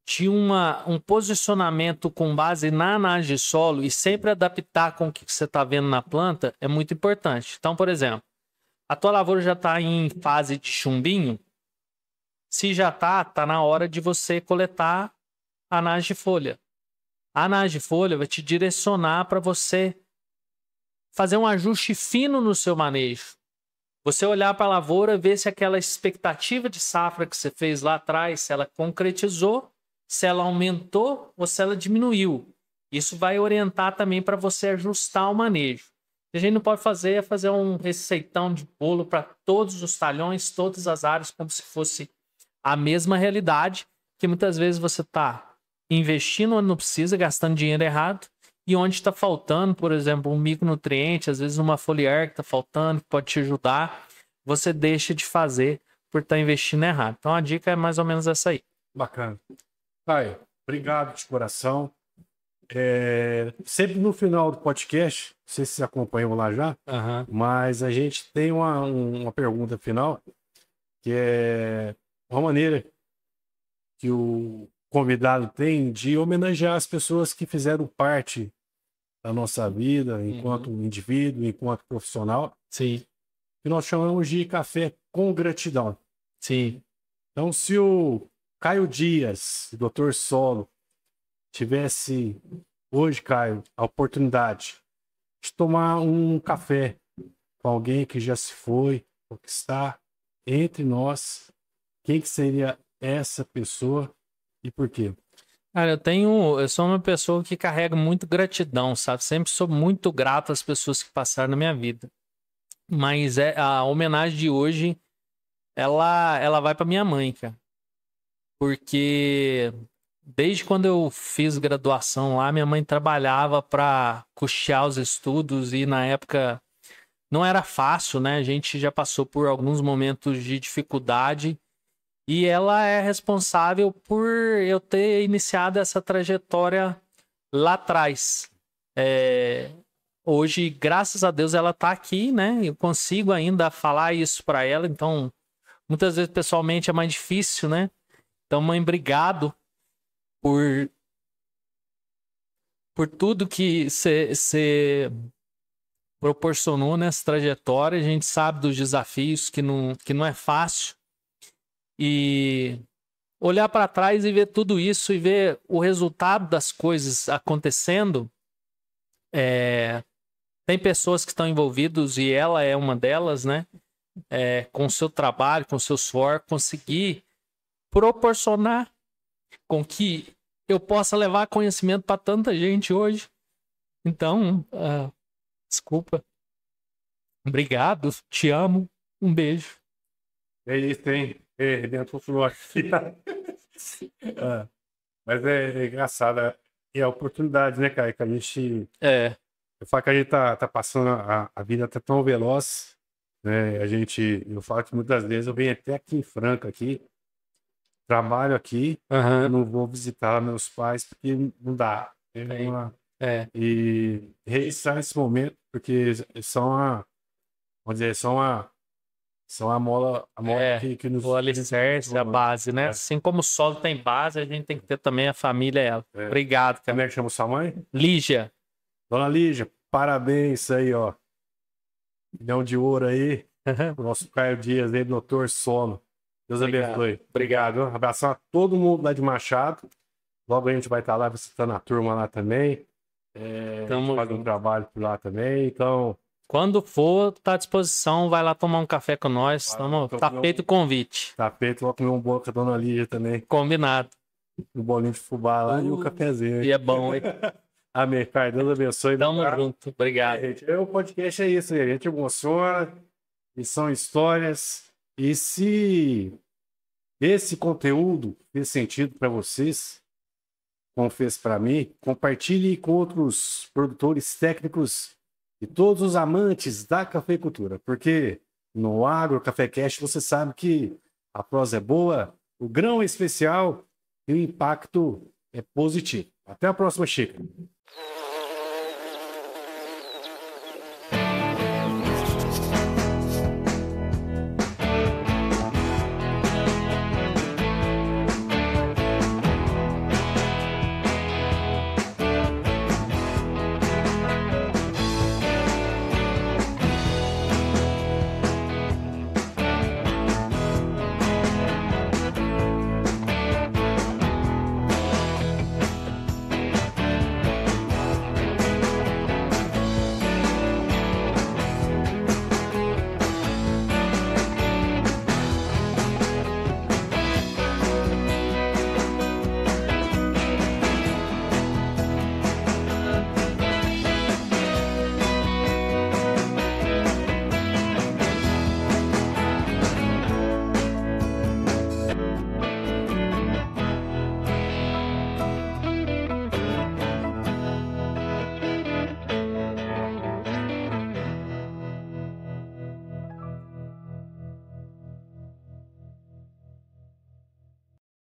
de um posicionamento com base na análise de solo e sempre adaptar com o que você está vendo na planta é muito importante. Então, por exemplo, a tua lavoura já está em fase de chumbinho. Se já está na hora de você coletar a análise de folha. A análise de folha vai te direcionar para você fazer um ajuste fino no seu manejo. Você olhar para a lavoura, ver se aquela expectativa de safra que você fez lá atrás, se ela concretizou, se ela aumentou ou se ela diminuiu. Isso vai orientar também para você ajustar o manejo. O que a gente não pode fazer é fazer um receitão de bolo para todos os talhões, todas as áreas, como se fosse a mesma realidade, que muitas vezes você está investindo onde não precisa, gastando dinheiro errado, e onde está faltando, por exemplo, um micronutriente, às vezes uma foliar que está faltando, que pode te ajudar, você deixa de fazer por estar investindo errado. Então a dica é mais ou menos essa aí. Bacana. Caio, obrigado de coração. Sempre no final do podcast, não sei se vocês acompanham lá já, mas a gente tem uma pergunta final, que é uma maneira que o convidado tem de homenagear as pessoas que fizeram parte da nossa vida, enquanto indivíduo, enquanto profissional. Sim. Que nós chamamos de café com gratidão. Sim. Então, se o Caio Dias, Doutor Solo, tivesse hoje, Caio, a oportunidade de tomar um café com alguém que já se foi, ou que está entre nós, quem que seria essa pessoa e por quê? Cara, eu sou uma pessoa que carrega muito gratidão, sabe? Sempre sou muito grato às pessoas que passaram na minha vida. Mas a homenagem de hoje, ela vai para minha mãe, cara. Porque desde quando eu fiz graduação lá, minha mãe trabalhava para custear os estudos e na época não era fácil, né? A gente já passou por alguns momentos de dificuldade e ela é responsável por eu ter iniciado essa trajetória lá atrás. Hoje, graças a Deus, ela tá aqui, né? Eu consigo ainda falar isso para ela, então muitas vezes pessoalmente é mais difícil, né? Então, mãe, obrigado por tudo que você proporcionou nessa trajetória. A gente sabe dos desafios que não é fácil. E olhar para trás e ver tudo isso e ver o resultado das coisas acontecendo. Tem pessoas que estão envolvidas e ela é uma delas, né? Com o seu trabalho, com o seu suor, conseguir proporcionar com que eu possa levar conhecimento para tanta gente hoje. Então, desculpa. Obrigado, te amo, um beijo. É isso, hein? Dentro do aqui. Mas é engraçado. E a oportunidade, né, cara? Que a gente. Eu falo que a gente tá passando a vida tá tão veloz, né? Eu falo que muitas vezes eu venho até aqui em Franca, aqui, trabalho aqui, não vou visitar meus pais porque não dá. E registrar esse momento, porque vamos dizer, são a mola que nos... O alicerce, a base, né? Assim como o solo tem base, a gente tem que ter também a família, ela. Obrigado, cara. Como é que chama sua mãe? Lígia. Dona Lígia, parabéns, isso aí, ó. Milhão de ouro aí. O nosso Caio Dias aí, doutor Sono. Deus abençoe. Obrigado. Um abração a todo mundo lá de Machado. Logo a gente vai estar lá visitando a turma lá também. A gente faz um trabalho por lá também, então... Quando for, tá à disposição, vai lá tomar um café com nós. Tá feito o convite. Tá feito, vou comer um bolo com a Dona Lígia também. Combinado. Um bolinho de fubá lá e um cafezinho. E é bom, hein? Amém, Pai. Deus abençoe. Tamo junto. Obrigado. O podcast é isso, a gente emociona, e são histórias. E se esse conteúdo fez sentido para vocês, como fez para mim, compartilhe com outros produtores técnicos e todos os amantes da cafeicultura, porque no Agro CaféCast você sabe que a prosa é boa, o grão é especial e o impacto é positivo. Até a próxima, Chico.